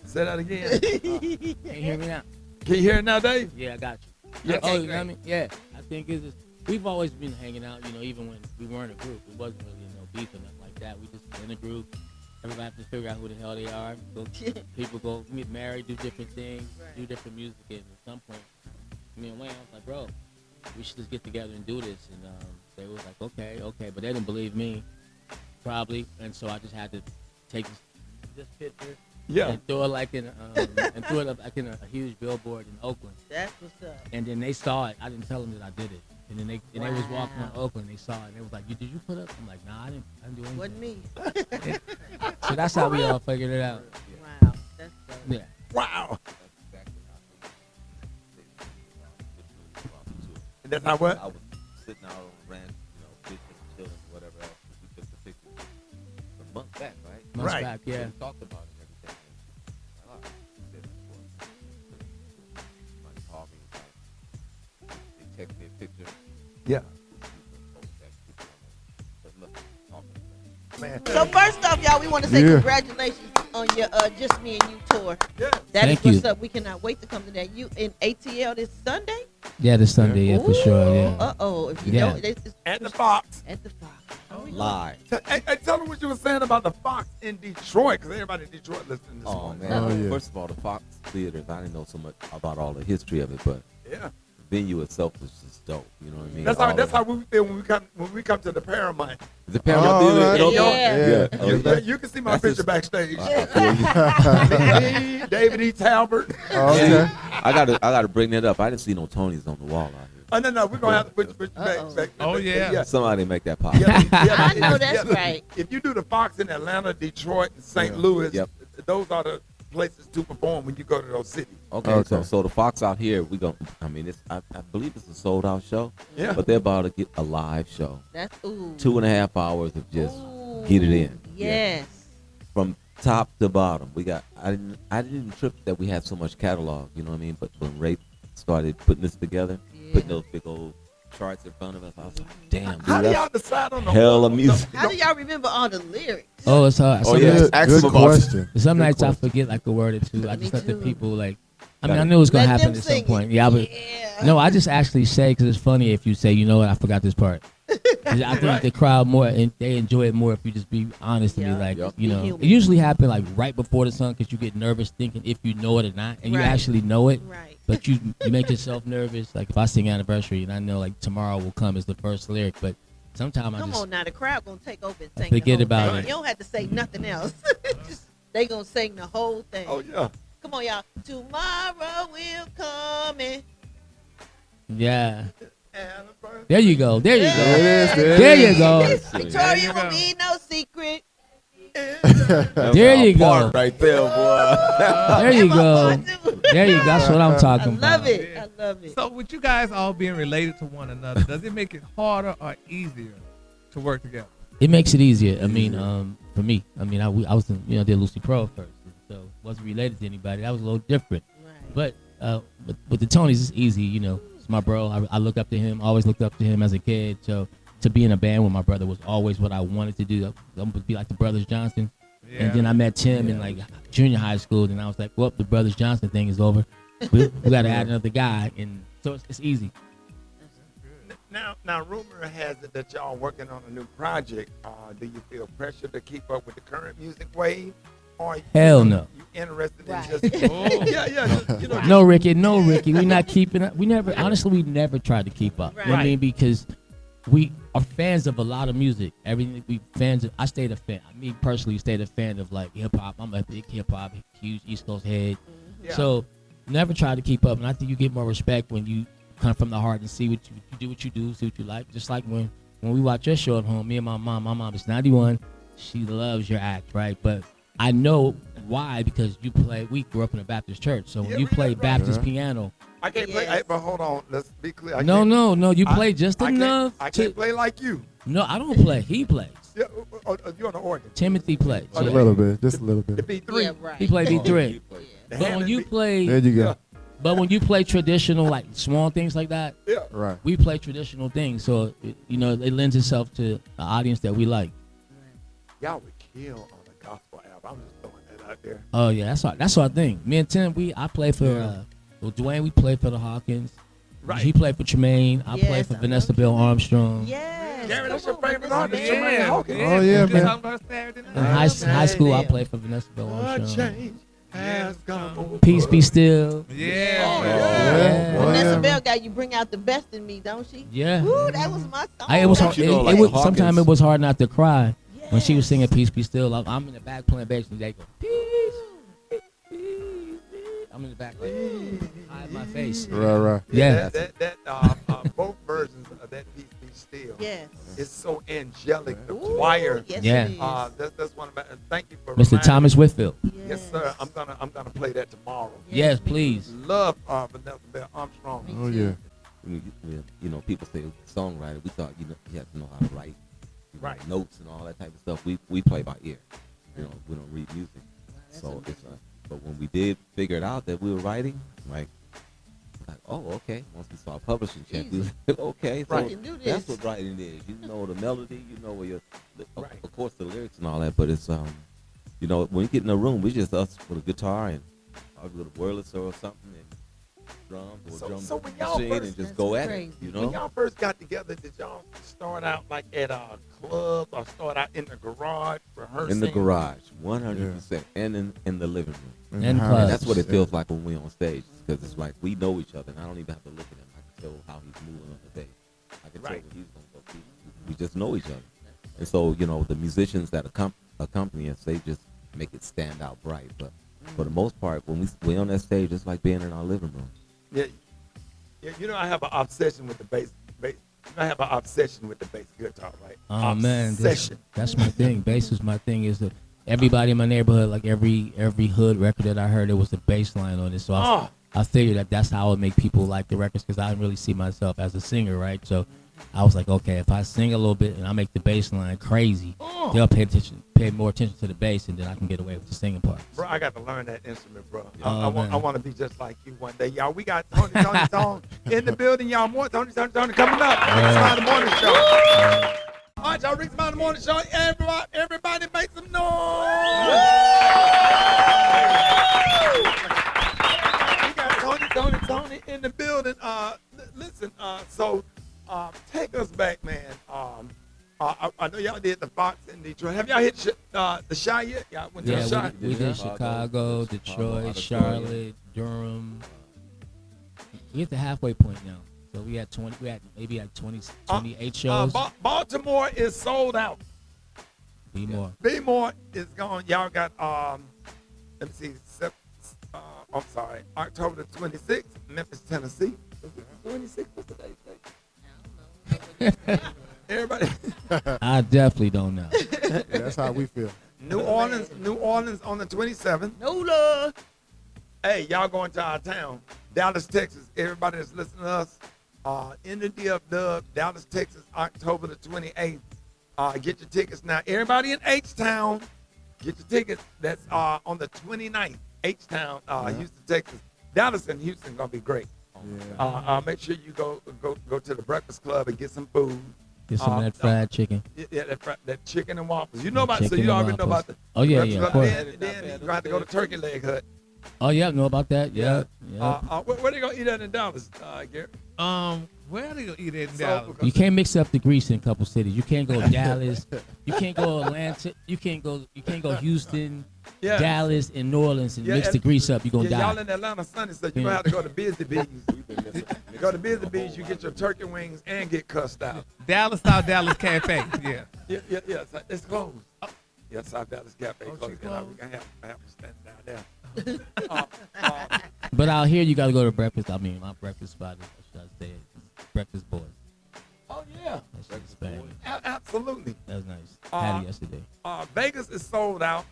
Say that again. Can you hear me now? Can you hear it now, Dave? Yeah, I got you. Yeah. Oh, you know what I mean? Yeah. I think it's just, we've always been hanging out, even when we weren't a group. It wasn't really no beef or nothing like that. We just in a group. Everybody has to figure out who the hell they are. People go get married, do different things, do different music. And at some point, me and Wayne, I was like, bro, we should just get together and do this. And they was like, okay. But they didn't believe me, probably. And so I just had to take this picture and throw it like in a huge billboard in Oakland. That's what's up. And then they saw it. I didn't tell them that I did it. And then they was walking on Oakland. They saw it. And they was like, "Did you put up?" I'm like, "Nah, I didn't do anything." Wasn't me. So that's how we all figured it out. Wow, that's dope. Yeah. Wow. And that's not what? I was sitting out on the ranch, fishing, chilling, whatever else. We took the pictures some months back, right? Months back, yeah. We talked about it and everything. Somebody called me, they text me a picture. Yeah. Man. So first off, y'all, we want to say congratulations on your Just Me and You tour. Yeah. That is what's up. We cannot wait to come to that. You in ATL this Sunday? Yeah, this Sunday, yeah, for sure, yeah. If you don't, at the Fox. At the Fox. Live. Hey, tell me what you were saying about the Fox in Detroit, because everybody in Detroit listening this morning. Man. First of all, the Fox Theaters, I didn't know so much about all the history of it, but the venue itself was just dope. You know what I mean? That's how we feel when we come to the Paramount. The Paramount Theater. Yeah. You can see my picture backstage. David E. Talbert. Okay. I gotta bring that up. I didn't see no Tonys on the wall out here. Oh, no, we're gonna have to put you back. Oh yeah. Somebody make that pop. I know that's right. If you do the Fox in Atlanta, Detroit, and St. Louis, those are the places to perform when you go to those cities. Okay. So the Fox out here, I believe it's a sold out show. Yeah. But they're about to get a live show. That's 2.5 hours of just get it in. Yes. From top to bottom, we got. I didn't trip that we had so much catalog. You know what I mean? But when Ray started putting this together, putting those big old charts in front of us, I was like, damn, dude, how do y'all decide on the hell of music? How do y'all remember all the lyrics? Oh, it's hard. Good question. Some nights I forget like a word or two. I just let the people I knew it was gonna happen at some point. No, I just actually say, because it's funny if you say, you know what, I forgot this part. I think the crowd more, and they enjoy it more if you just be honest and be like, it usually happen like right before the song, because you get nervous thinking if you know it or not, and you actually know it, but you make yourself nervous. Like if I sing Anniversary and I know like Tomorrow Will Come is the first lyric, but sometimes Come on now, the crowd gonna take over and sing forget the whole about thing. it. You don't have to say nothing else. They gonna sing the whole thing. Oh yeah. Come on, y'all. Tomorrow will come and yeah. There you go. There you go. There you go. Victoria will be no secret. There you go. Right there, boy. There you go. There you go. That's what I'm talking about. I love it. So with you guys all being related to one another, does it make it harder or easier to work together? It makes it easier. I mean, for me, I was in, did Lucy Pro first, so wasn't related to anybody. That was a little different. Right. But with the Tonys, it's easy. It's my bro. I look up to him. Always looked up to him as a kid. So to be in a band with my brother was always what I wanted to do. I'm gonna be like the Brothers Johnson. Yeah. And then I met Tim in like junior high school, and I was like, well, the Brothers Johnson thing is over. We got to add another guy, and so it's easy. Now, rumor has it that y'all working on a new project. Do you feel pressure to keep up with the current music wave? Or hell no. You interested in just No, Ricky. We're not keeping up. We never tried to keep up. Right. You know what I mean? Because we are fans of a lot of music. Everything we fans of. I stayed a fan. Me personally stayed a fan of like hip hop. I'm a big hip hop, huge East Coast head. Yeah. So never tried to keep up. And I think you get more respect when you come from the heart and see what you do, see what you like. Just like when we watch your show at home, me and my mom is 91. She loves your act, right? But I know why, because we grew up in a Baptist church. So when you play Baptist piano. I can't play, but hold on, let's be clear. No, you play just enough. I can't play like you. No, I don't play. He plays. Yeah, you're on the organ. Timothy plays. A little bit, just a little bit. The B3. Yeah, right. He played B3. But when you play. There you go. But when you play traditional, like small things like that, right. We play traditional things. So, it lends itself to the audience that we like. Y'all would skill on a gospel album. I'm just throwing that out there. Oh yeah, that's our thing. Me and Tim, I play for Dwayne. We play for the Hawkins. Right. He played for Tremaine. I play for Vanessa Bill Armstrong. Yes. Gary, that's your favorite artist, Yeah. Tremaine Hawkins. Yeah. Oh, yeah, We man. talking about Saturday night. In high school, I played for Vanessa Bill A Armstrong. change has come over. Peace be still. Yeah. Oh, Yeah. Vanessa Bell got you bring out the best in me, don't she? Yeah. Ooh, that was my song. It was hard. You know, It like was Hawkins. sometimes it was hard not to cry when she was singing "Peace Be Still." I'm in the back playing bass, and they go peace. I'm in the back like hide my face. Right. Yeah. Both versions of that Peace Be Still. Yes. It's so angelic. The choir. Yes, Yeah. it is. That's one of my. And thank you for Mr. reminding Thomas me. Whitfield. Yes, sir. I'm gonna play that tomorrow. Yes, please. Love Vanessa Bell Armstrong. Oh, yeah. You know, people say songwriter. We thought you have to know how to write, Right. notes and all that type of stuff. We play by ear. You know, we don't read music. So it's but when we did figure it out that we were writing, like oh, okay. Once we saw publishing check, we was like, okay, so Right. Can do this. that's what writing is. You know the melody, you know where Right. of course the lyrics and all that, but it's you know, when you get in a room, we just us with a guitar and a little Wurlitzer or something and drums or drum So when y'all machine first- and just go at crazy. it, you When know? y'all first got together, did y'all start out like at a club or start out in the garage rehearsing? In the garage, 100%, and in the living room. And how- clubs. That's what it feels like when we're on stage, because it's like we know each other, and I don't even have to look at him. I can tell how he's moving on the stage. I can tell Right. when he's going to go. We just know each other. And so, you know, the musicians that accompany us, they just make it stand out bright. But for the most part, when we're on that stage, it's like being in our living room. Yeah, you know I have an obsession with the bass. I have an obsession with the bass guitar, right? Oh man, obsession. that's my thing. Bass is my thing. Is that everybody in my neighborhood, like every hood record that I heard, there was a bass line on it. So I figured that's how I would make people like the records, because I didn't really see myself as a singer, right? So I was like, okay, if I sing a little bit and I make the bass line crazy, they'll pay more attention to the bass, and then I can get away with the singing part. Bro, I got to learn that instrument, bro. Oh, I want to be just like you one day, y'all. We got Toni in the building, y'all. More Toni coming up. Rickey Smiley Morning Show. All right, y'all. Rickey Smiley Morning Show. Everybody make some noise. We got Toni in the building. Listen. So take us back, man. I know y'all did the Fox in Detroit. Have y'all hit the Chi yet? Y'all went to the Chi? We did Chicago, Detroit, Charlotte, Durham. We hit the halfway point now. So we had 28 shows. Baltimore is sold out. Be more. Be more is gone. Y'all got let me see. I'm sorry. October the 26th, Memphis, Tennessee. 26th. What's the date? Everybody. I definitely don't know. Yeah, that's how we feel. New Orleans on the 27th. No love. Hey, y'all going to our town, Dallas, Texas. Everybody that's listening to us, in the DFW, Dallas, Texas, October the 28th. Get your tickets now. Everybody in H-Town, get your tickets. That's on the 29th. H-Town, Houston, Texas. Dallas and Houston gonna be great. Yeah. Make sure you go to the Breakfast Club and get some food. Get some of that fried chicken. Yeah, that chicken and waffles. You know about Chicken so you and already know about waffles. the. Oh, yeah, Breakfast of Club. course. Then you're gonna have to go to Turkey Leg Hut. Oh yeah, know about that. Yeah. Where they gonna eat at in Dallas, Gary? Where they gonna eat at in So- Dallas? You can't mix up the grease in a couple cities. You can't go Dallas. You can't go Atlanta. You can't go Houston, Yeah. Dallas, and New Orleans and Yeah, mix the grease up. You're gonna Y'all die. in Atlanta Sunday, so you're gonna have to go to Busy Bees. You go to Busy Bees, you get your turkey wings and get cussed out. Dallas South Dallas Cafe. Yeah. Yeah. It's closed. Yeah, South Dallas Cafe closed. I have to stand down there. But out here, you got to go to breakfast. I mean, my breakfast spot is, should I say, Breakfast Boys. Oh yeah. That shit's banging. Absolutely. That was nice. Had it yesterday. Vegas is sold out.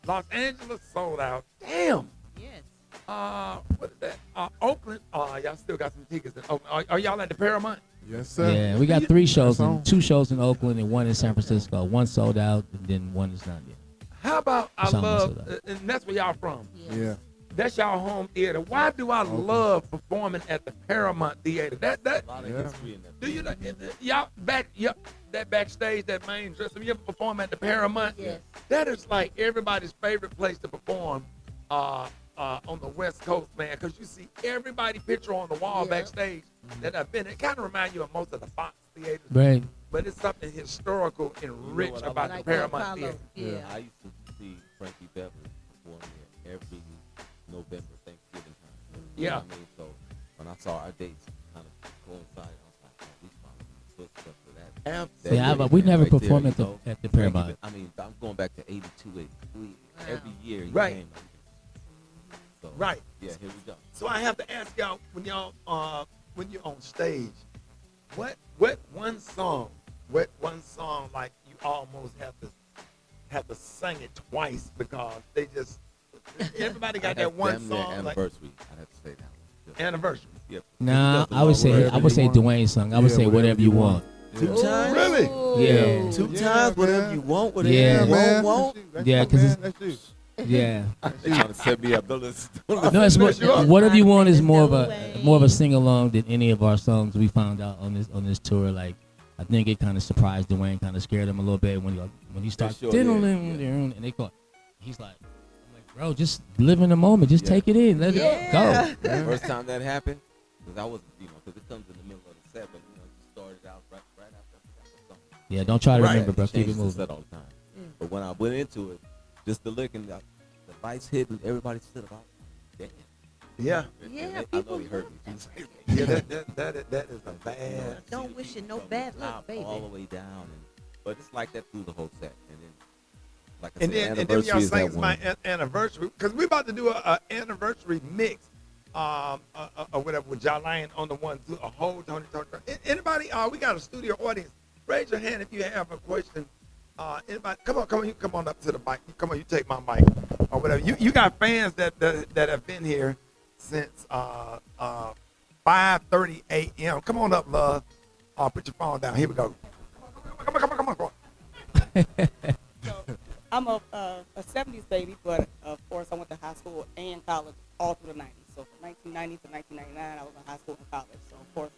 Los Angeles sold out. Damn. Yes. What is that? Oakland. Y'all still got some tickets in Oakland. Are y'all at the Paramount? Yes, sir. Yeah, we got 3 shows, That's on. 2 shows in Oakland and 1 in San Francisco. 1 sold out, and then 1 is not yet. How about I It's almost love, sold out. and that's where y'all from. Yeah. That's y'all home theater. Why do I love performing at the Paramount Theater? That A lot of Yeah. history in that. do you know? Y'all back. that backstage, that main dress room. You ever perform at the Paramount? Yes. That is like everybody's favorite place to perform on the West Coast, man, because you see everybody picture on the wall backstage that I've been. It kind of reminds you of most of the Fox theaters. Right. But it's something historical and rich about the Paramount Theater. Yeah. I used to see Frankie Beverly perform here every November, Thanksgiving time. You know what I mean? So when I saw our dates kind of coincide, I was like, oh, we following the footsteps of that. Yeah, we never performed at the Paramount. I mean, I'm going back to 82, 83. Every year he Right. came. So, Right. Yeah, here we go. So I have to ask y'all, when you're on stage, what one song like you almost have to sing it twice because they just everybody got that one song. Anniversary. I have to say that one. Anniversary. Yep. Nah, I would say Dwayne's song. I would say Whatever You Want. 2 times? Really? Yeah. 2 times, whatever you want, whatever Yeah. you want. Yeah, because yeah. They trying to set me up. No, it's more, Whatever You Want is more of a sing along than any of our songs we found out on this tour. Like, I think it kind of surprised Dwayne, kind of scared him a little bit when he started and they caught. He's like, bro, just live in the moment, just take it in, let it go. First time that happened, because I wasn't, because it comes in the middle of the set, but just started out right after the song. Yeah, don't try to remember, bro. Keep it moving. Set all the time. But when I went into it, just the lick and the lights hit and everybody stood about. Damn. Yeah. Yeah, I know he hurt me. Yeah, that is a bad. Don't wish you no bad luck, baby. All the way down, but it's like that through the whole set, and then. Like I And said, then y'all sing that my one. anniversary because we're about to do a anniversary mix, or whatever with Jalaine on the one, a whole Toni. Anybody? We got a studio audience. Raise your hand if you have a question. Anybody? Come on, you come on up to the mic. Come on, you take my mic or whatever. You got fans that have been here since 5:30 a.m. Come on up, love. Put your phone down. Here we go. Come on. I'm a 70s baby, but of course I went to high school and college all through the 90s. So from 1990 to 1999, I was in high school and college. So of course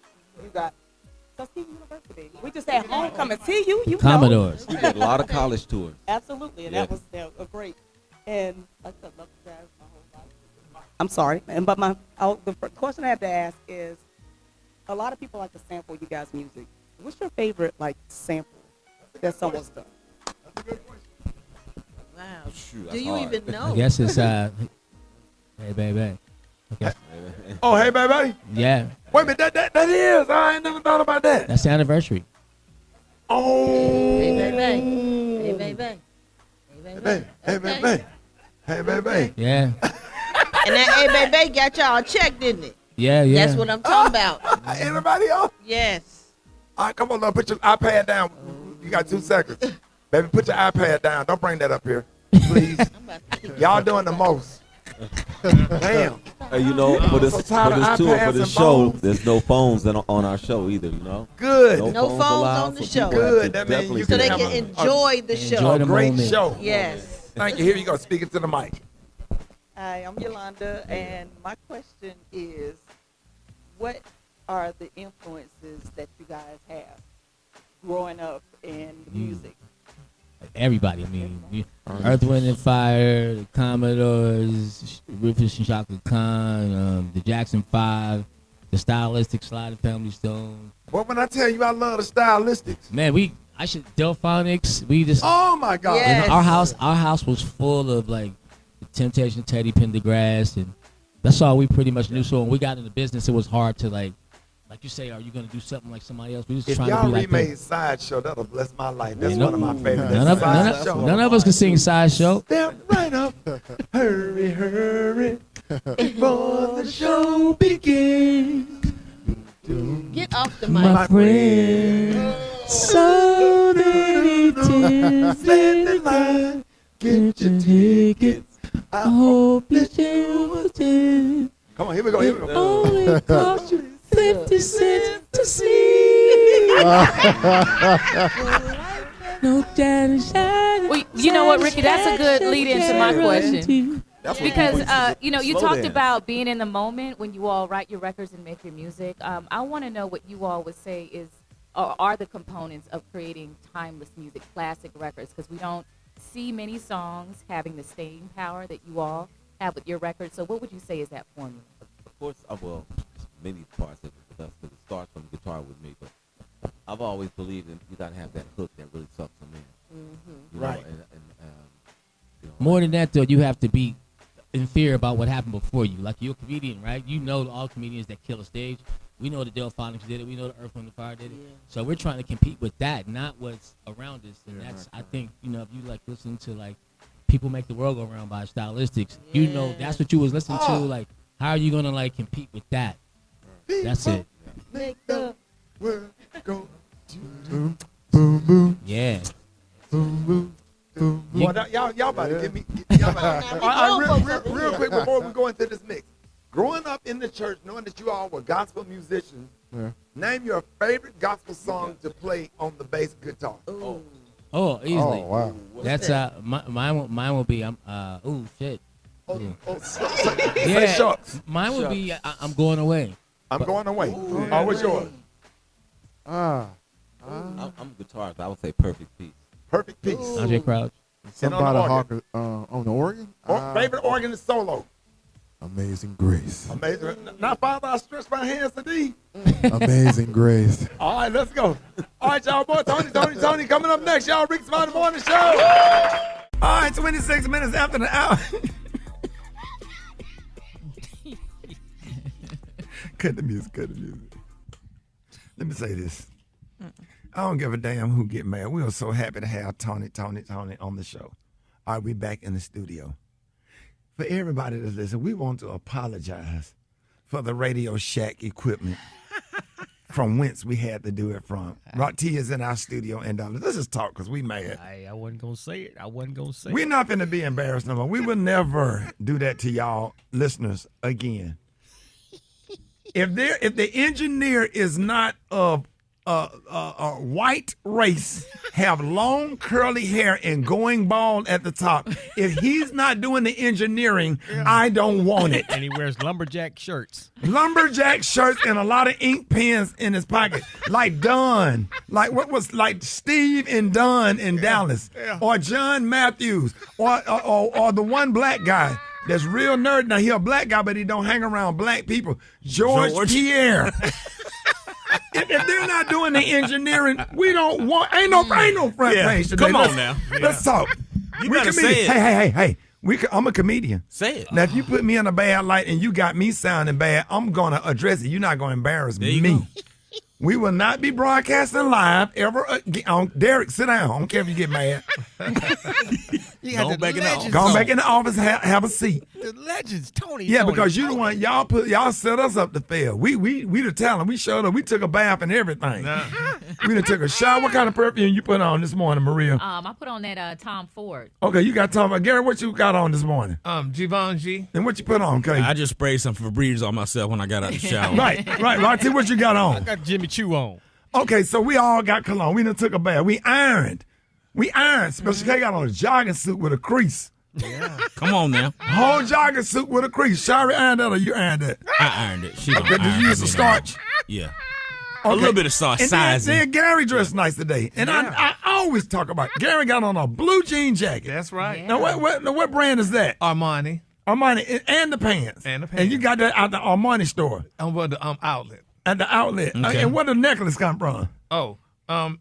you got Tuskegee University. We just had homecoming. See you Commodores. We did a lot of college tours. Absolutely, and that was great. And I love jazz my whole life. I'm sorry, but the question I have to ask is, a lot of people like to sample you guys' music. What's your favorite sample that someone's done? That's a good question. Wow. Shoot, do you hard. even know? I guess it's Hey Baby. Okay. Oh, Hey Baby. Yeah. Wait a minute, that is. I ain't never thought about that. That's the anniversary. Oh. Hey baby. Hey baby. Hey baby. Yeah. And that Hey baby got y'all checked, didn't it? Yeah. That's what I'm talking about. Anybody else? Yes. All right, come on, love. Put your iPad down. You got 2 seconds. Baby, put your iPad down. Don't bring that up here, please. Y'all doing the most. Damn. For this tour, for this show, there's no phones on our show either, Good. No phones on the show. Good. That means you so they have can enjoy the show. A great show. Yes. Thank you. Here you go. Speaking to the mic. Hi, I'm Yolanda, and my question is, what are the influences that you guys have growing up in music? Everybody. I mean, Earth, Wind and Fire, the Commodores, Rufus and Shaka Khan, the Jackson 5, the Stylistic, Slide Family Stone. Well, when I tell you I love the Stylistics. Man, Delphonics. We just. Oh my God. Yes. Our house was full of the Temptation, Teddy Pendergrass, and that's all we pretty much knew. So when we got in the business, it was hard to like you say, are you going to do something like somebody else? We just if trying y'all to be like remade Sideshow, that'll bless my life. That's one of my favorites. None of us can sing Sideshow. Step right up. Hurry. Before the show begins. Get off the mic. My friend. So many tears. Stand in line. Get your tickets. I hope you choose. Come on, here we go. Only cost you 50 cents to see. No daddy shine. Well, you know what, Ricky? That's a good lead into my question. Because, you talked about being in the moment when you all write your records and make your music. I want to know what you all would say is are the components of creating timeless music, classic records? Because we don't see many songs having the staying power that you all have with your records. So what would you say is that formula? Of course, well, many parts of it, because it starts from the guitar with me, but I've always believed in you got to have that hook that really sucks them in. You know, Right. You know, More than that, though, you have to be in fear about what happened before you. Like, you're a comedian, right? You know all comedians that kill a stage. We know the Delphonics did it. We know the Earth, Wind & Fire did it. So we're trying to compete with that, not what's around us. And that's, I think, you know, if you, like, listen to, like, People Make the World Go Round by Stylistics, you know that's what you was listening to. Like, how are you going to, like, compete with that? That's it. Make the world go. Boom, boom. Yeah. Boom, boom. Well, y'all about to give me. Y'all about real quick before we go into this mix. Growing up in the church, knowing that you all were gospel musicians, name your favorite gospel song to play on the bass guitar. Oh, easily. Oh, wow. That's mine will be shit. Say shucks. Mine would be I'm Going Away. I'm Going Away. What's yours? I'm guitar, but I would say Perfect Peace. Perfect Peace. Andre Crouch. Somebody Hawker on the organ? Favorite organist solo. Amazing Grace. Amazing. Now, Father, I stretch my hands to thee. Amazing Grace. All right, let's go. All right, y'all, boy. Toni coming up next. Y'all, Rickey Smiley Morning Show. All right, 26 minutes after the hour. Cut the music. Let me say this. I don't give a damn who get mad. We are so happy to have Toni on the show. All right, we back in the studio. For everybody that's listening, we want to apologize for the Radio Shack equipment from whence we had to do it from. Rock T is in our studio in Dallas. Let's just talk because we mad. I wasn't going to say it. We're not going to be embarrassed no more. We will never do that to y'all listeners again. If the engineer is not of a white race, have long curly hair and going bald at the top, if he's not doing the engineering, I don't want it. And he wears lumberjack shirts. Lumberjack shirts and a lot of ink pens in his pocket, like Dunn, like what was like Steve and Dunn in Dallas, or John Matthews, or the one black guy. That's real nerd. Now, he a black guy, but he don't hang around black people. George Pierre. If they're not doing the engineering, we don't want. Ain't no front page today. Come on now. Let's talk. You gotta say it. Hey. I'm a comedian. Say it. Now, if you put me in a bad light and you got me sounding bad, I'm gonna address it. You're not gonna embarrass me. Go. We will not be broadcasting live ever again. Derek, sit down. I don't care if you get mad. Going back in the office, have a seat. The legends, Toni. Yeah, because you the one y'all set us up to fail. We the talent. We showed up. We took a bath and everything. We done took a shower. What kind of perfume you put on this morning, Maria? I put on that Tom Ford. Okay, you got Tom. Gary, what you got on this morning? Givenchy. And what you put on, okay? I just sprayed some Febreze on myself when I got out the shower. Right. Roxy, what you got on? I got Jimmy Choo on. Okay, so we all got cologne. We done took a bath. We ironed. Special K got on a jogging suit with a crease. Yeah. Come on now. Whole jogging suit with a crease. Shari ironed that or you ironed that? I ironed it. She don't Did you use the starch? Yeah. Okay. A little bit of starch. And then Gary dressed nice today. And I always talk about it. Gary got on a blue jean jacket. That's right. Yeah. Now, what brand is that? Armani. And the pants. And you got that out the Armani store. The outlet. At the outlet. Okay. And where the necklace come from? Oh, from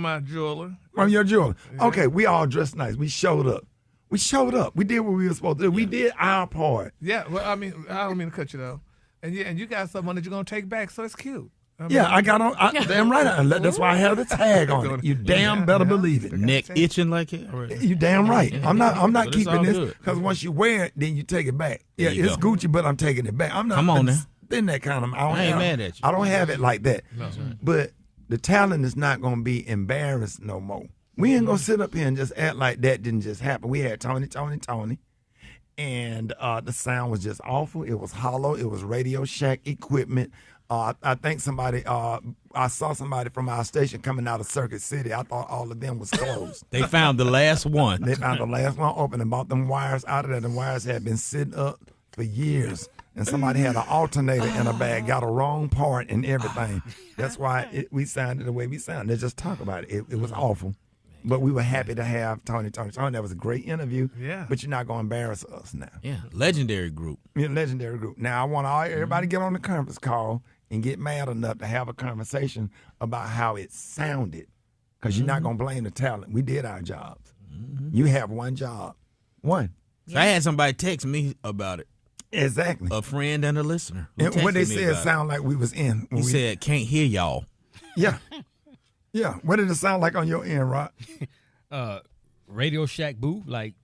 my jeweler. From your jeweler. Okay, we all dressed nice. We showed up. We did what we were supposed to do. We did our part. Yeah, well, I mean, I don't mean to cut you though. And you got someone that you're gonna take back, so it's cute. I got on. Damn right. That's why I have the tag on it. You damn better believe it. Neck itching like it. You damn right. Yeah. I'm not But it's keeping all this good. because once you wear it, then you take it back. Yeah, There you it's go. Gucci, but I'm taking it back. I'm not. Come on now. In that kind of. I ain't mad at you. I don't have it like that. No. But the talent is not going to be embarrassed no more. We ain't going to sit up here and just act like that didn't just happen. We had Toni. And the sound was just awful. It was hollow. It was Radio Shack equipment. I think I saw somebody from our station coming out of Circuit City. I thought all of them was closed. They found the last one. They found the last one open and bought them wires out of there. The wires had been sitting up for years. and somebody had an alternator in a bag, got a wrong part and everything. That's why we sounded the way we sounded. Let's just talk about it. It was awful. But we were happy to have Toni. That was a great interview. Yeah. But you're not going to embarrass us now. Yeah, legendary group. Yeah, legendary group. Now, I want everybody to get on the conference call and get mad enough to have a conversation about how it sounded. Because you're not going to blame the talent. We did our jobs. You have one job. One. So I had somebody text me about it. Exactly. A friend and a listener. And what they said sound like we was in. He said, can't hear y'all. Yeah. Yeah. What did it sound like on your end, Rod? Radio Shack booth, like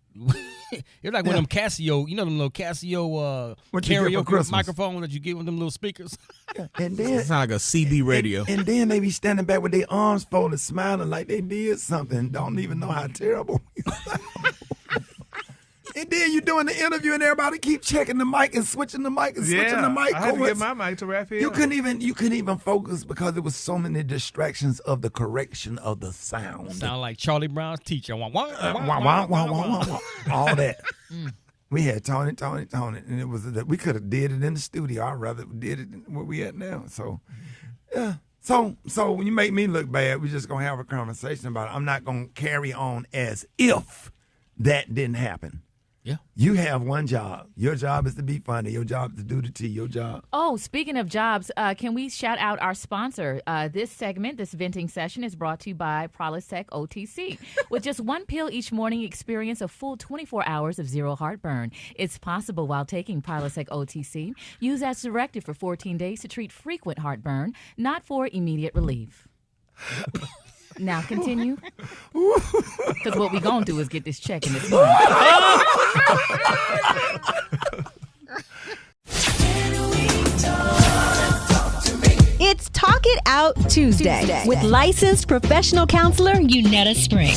it's like one of them Casio, you know them little Casio karaoke microphones that you get with them little speakers. Yeah. And then it sound like a CB radio. And then they be standing back with their arms folded, smiling like they did something. Don't even know how terrible. And then you doing the interview and everybody keep checking the mic and switching the mic and switching the mic. I had to get my mic to Raphael. You couldn't even focus because there was so many distractions of the correction of the sound. Sound like Charlie Brown's teacher. All that. We had Toni, and it was we could have did it in the studio. I'd rather did it where we at now. So, yeah. So when you make me look bad, we're just gonna have a conversation about it. I'm not gonna carry on as if that didn't happen. Yeah. You have one job. Your job is to be funny. Your job is to do the tea. Your job. Oh, speaking of jobs, can we shout out our sponsor? This segment, this venting session, is brought to you by Prilosec OTC. With just one pill each morning, experience a full 24 hours of zero heartburn. It's possible while taking Prilosec OTC. Use as directed for 14 days to treat frequent heartburn, not for immediate relief. Now continue. Because what we going to do is get this check in this morning. It's Talk It Out Tuesday with licensed professional counselor Yunetta Spring.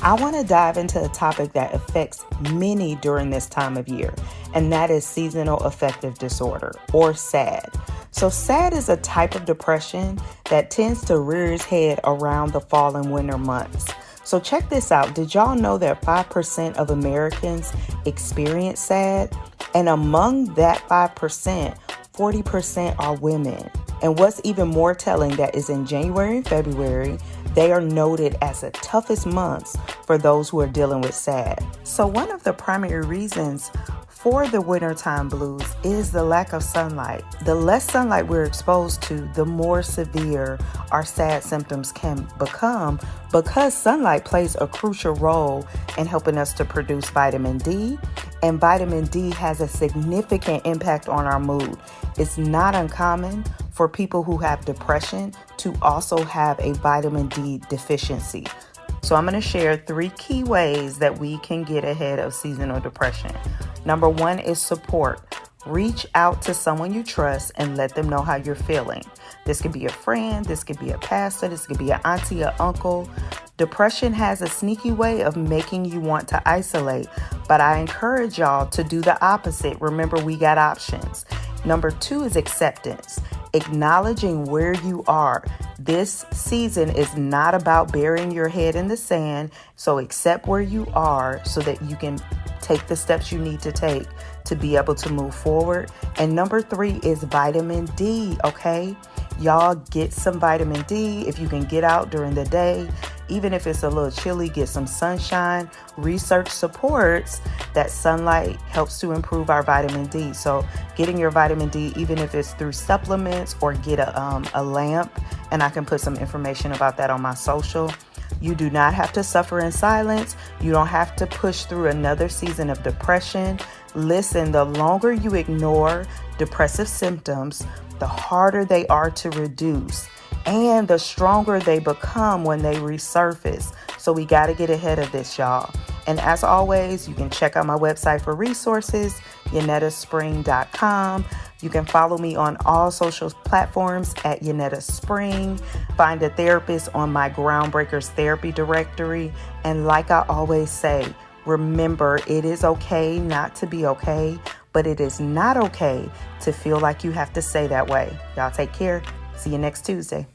I want to dive into a topic that affects many during this time of year, and that is seasonal affective disorder, or SAD. So SAD is a type of depression that tends to rear its head around the fall and winter months. So check this out. Did y'all know that 5% of Americans experience SAD? And among that 5%, 40% are women. And what's even more telling, that is in January and February, they are noted as the toughest months for those who are dealing with SAD. So one of the primary reasons for the wintertime blues is the lack of sunlight. The less sunlight we're exposed to, the more severe our SAD symptoms can become, because sunlight plays a crucial role in helping us to produce vitamin D, and vitamin D has a significant impact on our mood. It's not uncommon for people who have depression to also have a vitamin D deficiency. So I'm going to share 3 key ways that we can get ahead of seasonal depression. Number 1 is support. Reach out to someone you trust and let them know how you're feeling. This could be a friend, this could be a pastor, this could be an auntie or uncle. Depression has a sneaky way of making you want to isolate, but I encourage y'all to do the opposite. Remember, we got options. Number 2 is acceptance. Acknowledging where you are. This season is not about burying your head in the sand, so accept where you are so that you can take the steps you need to take to be able to move forward. And number 3 is vitamin D, okay? Y'all get some vitamin D if you can get out during the day. Even if it's a little chilly, get some sunshine. Research supports that sunlight helps to improve our vitamin D. So getting your vitamin D, even if it's through supplements, or get a lamp, and I can put some information about that on my social. You do not have to suffer in silence. You don't have to push through another season of depression. Listen, the longer you ignore depressive symptoms, the harder they are to reduce, and the stronger they become when they resurface. So we got to get ahead of this, y'all. And as always, you can check out my website for resources, YunettaSpring.com. You can follow me on all social platforms at Yunetta Spring. Find a therapist on my Groundbreakers therapy directory. And like I always say, remember, it is okay not to be okay, but it is not okay to feel like you have to stay that way. Y'all take care. See you next Tuesday.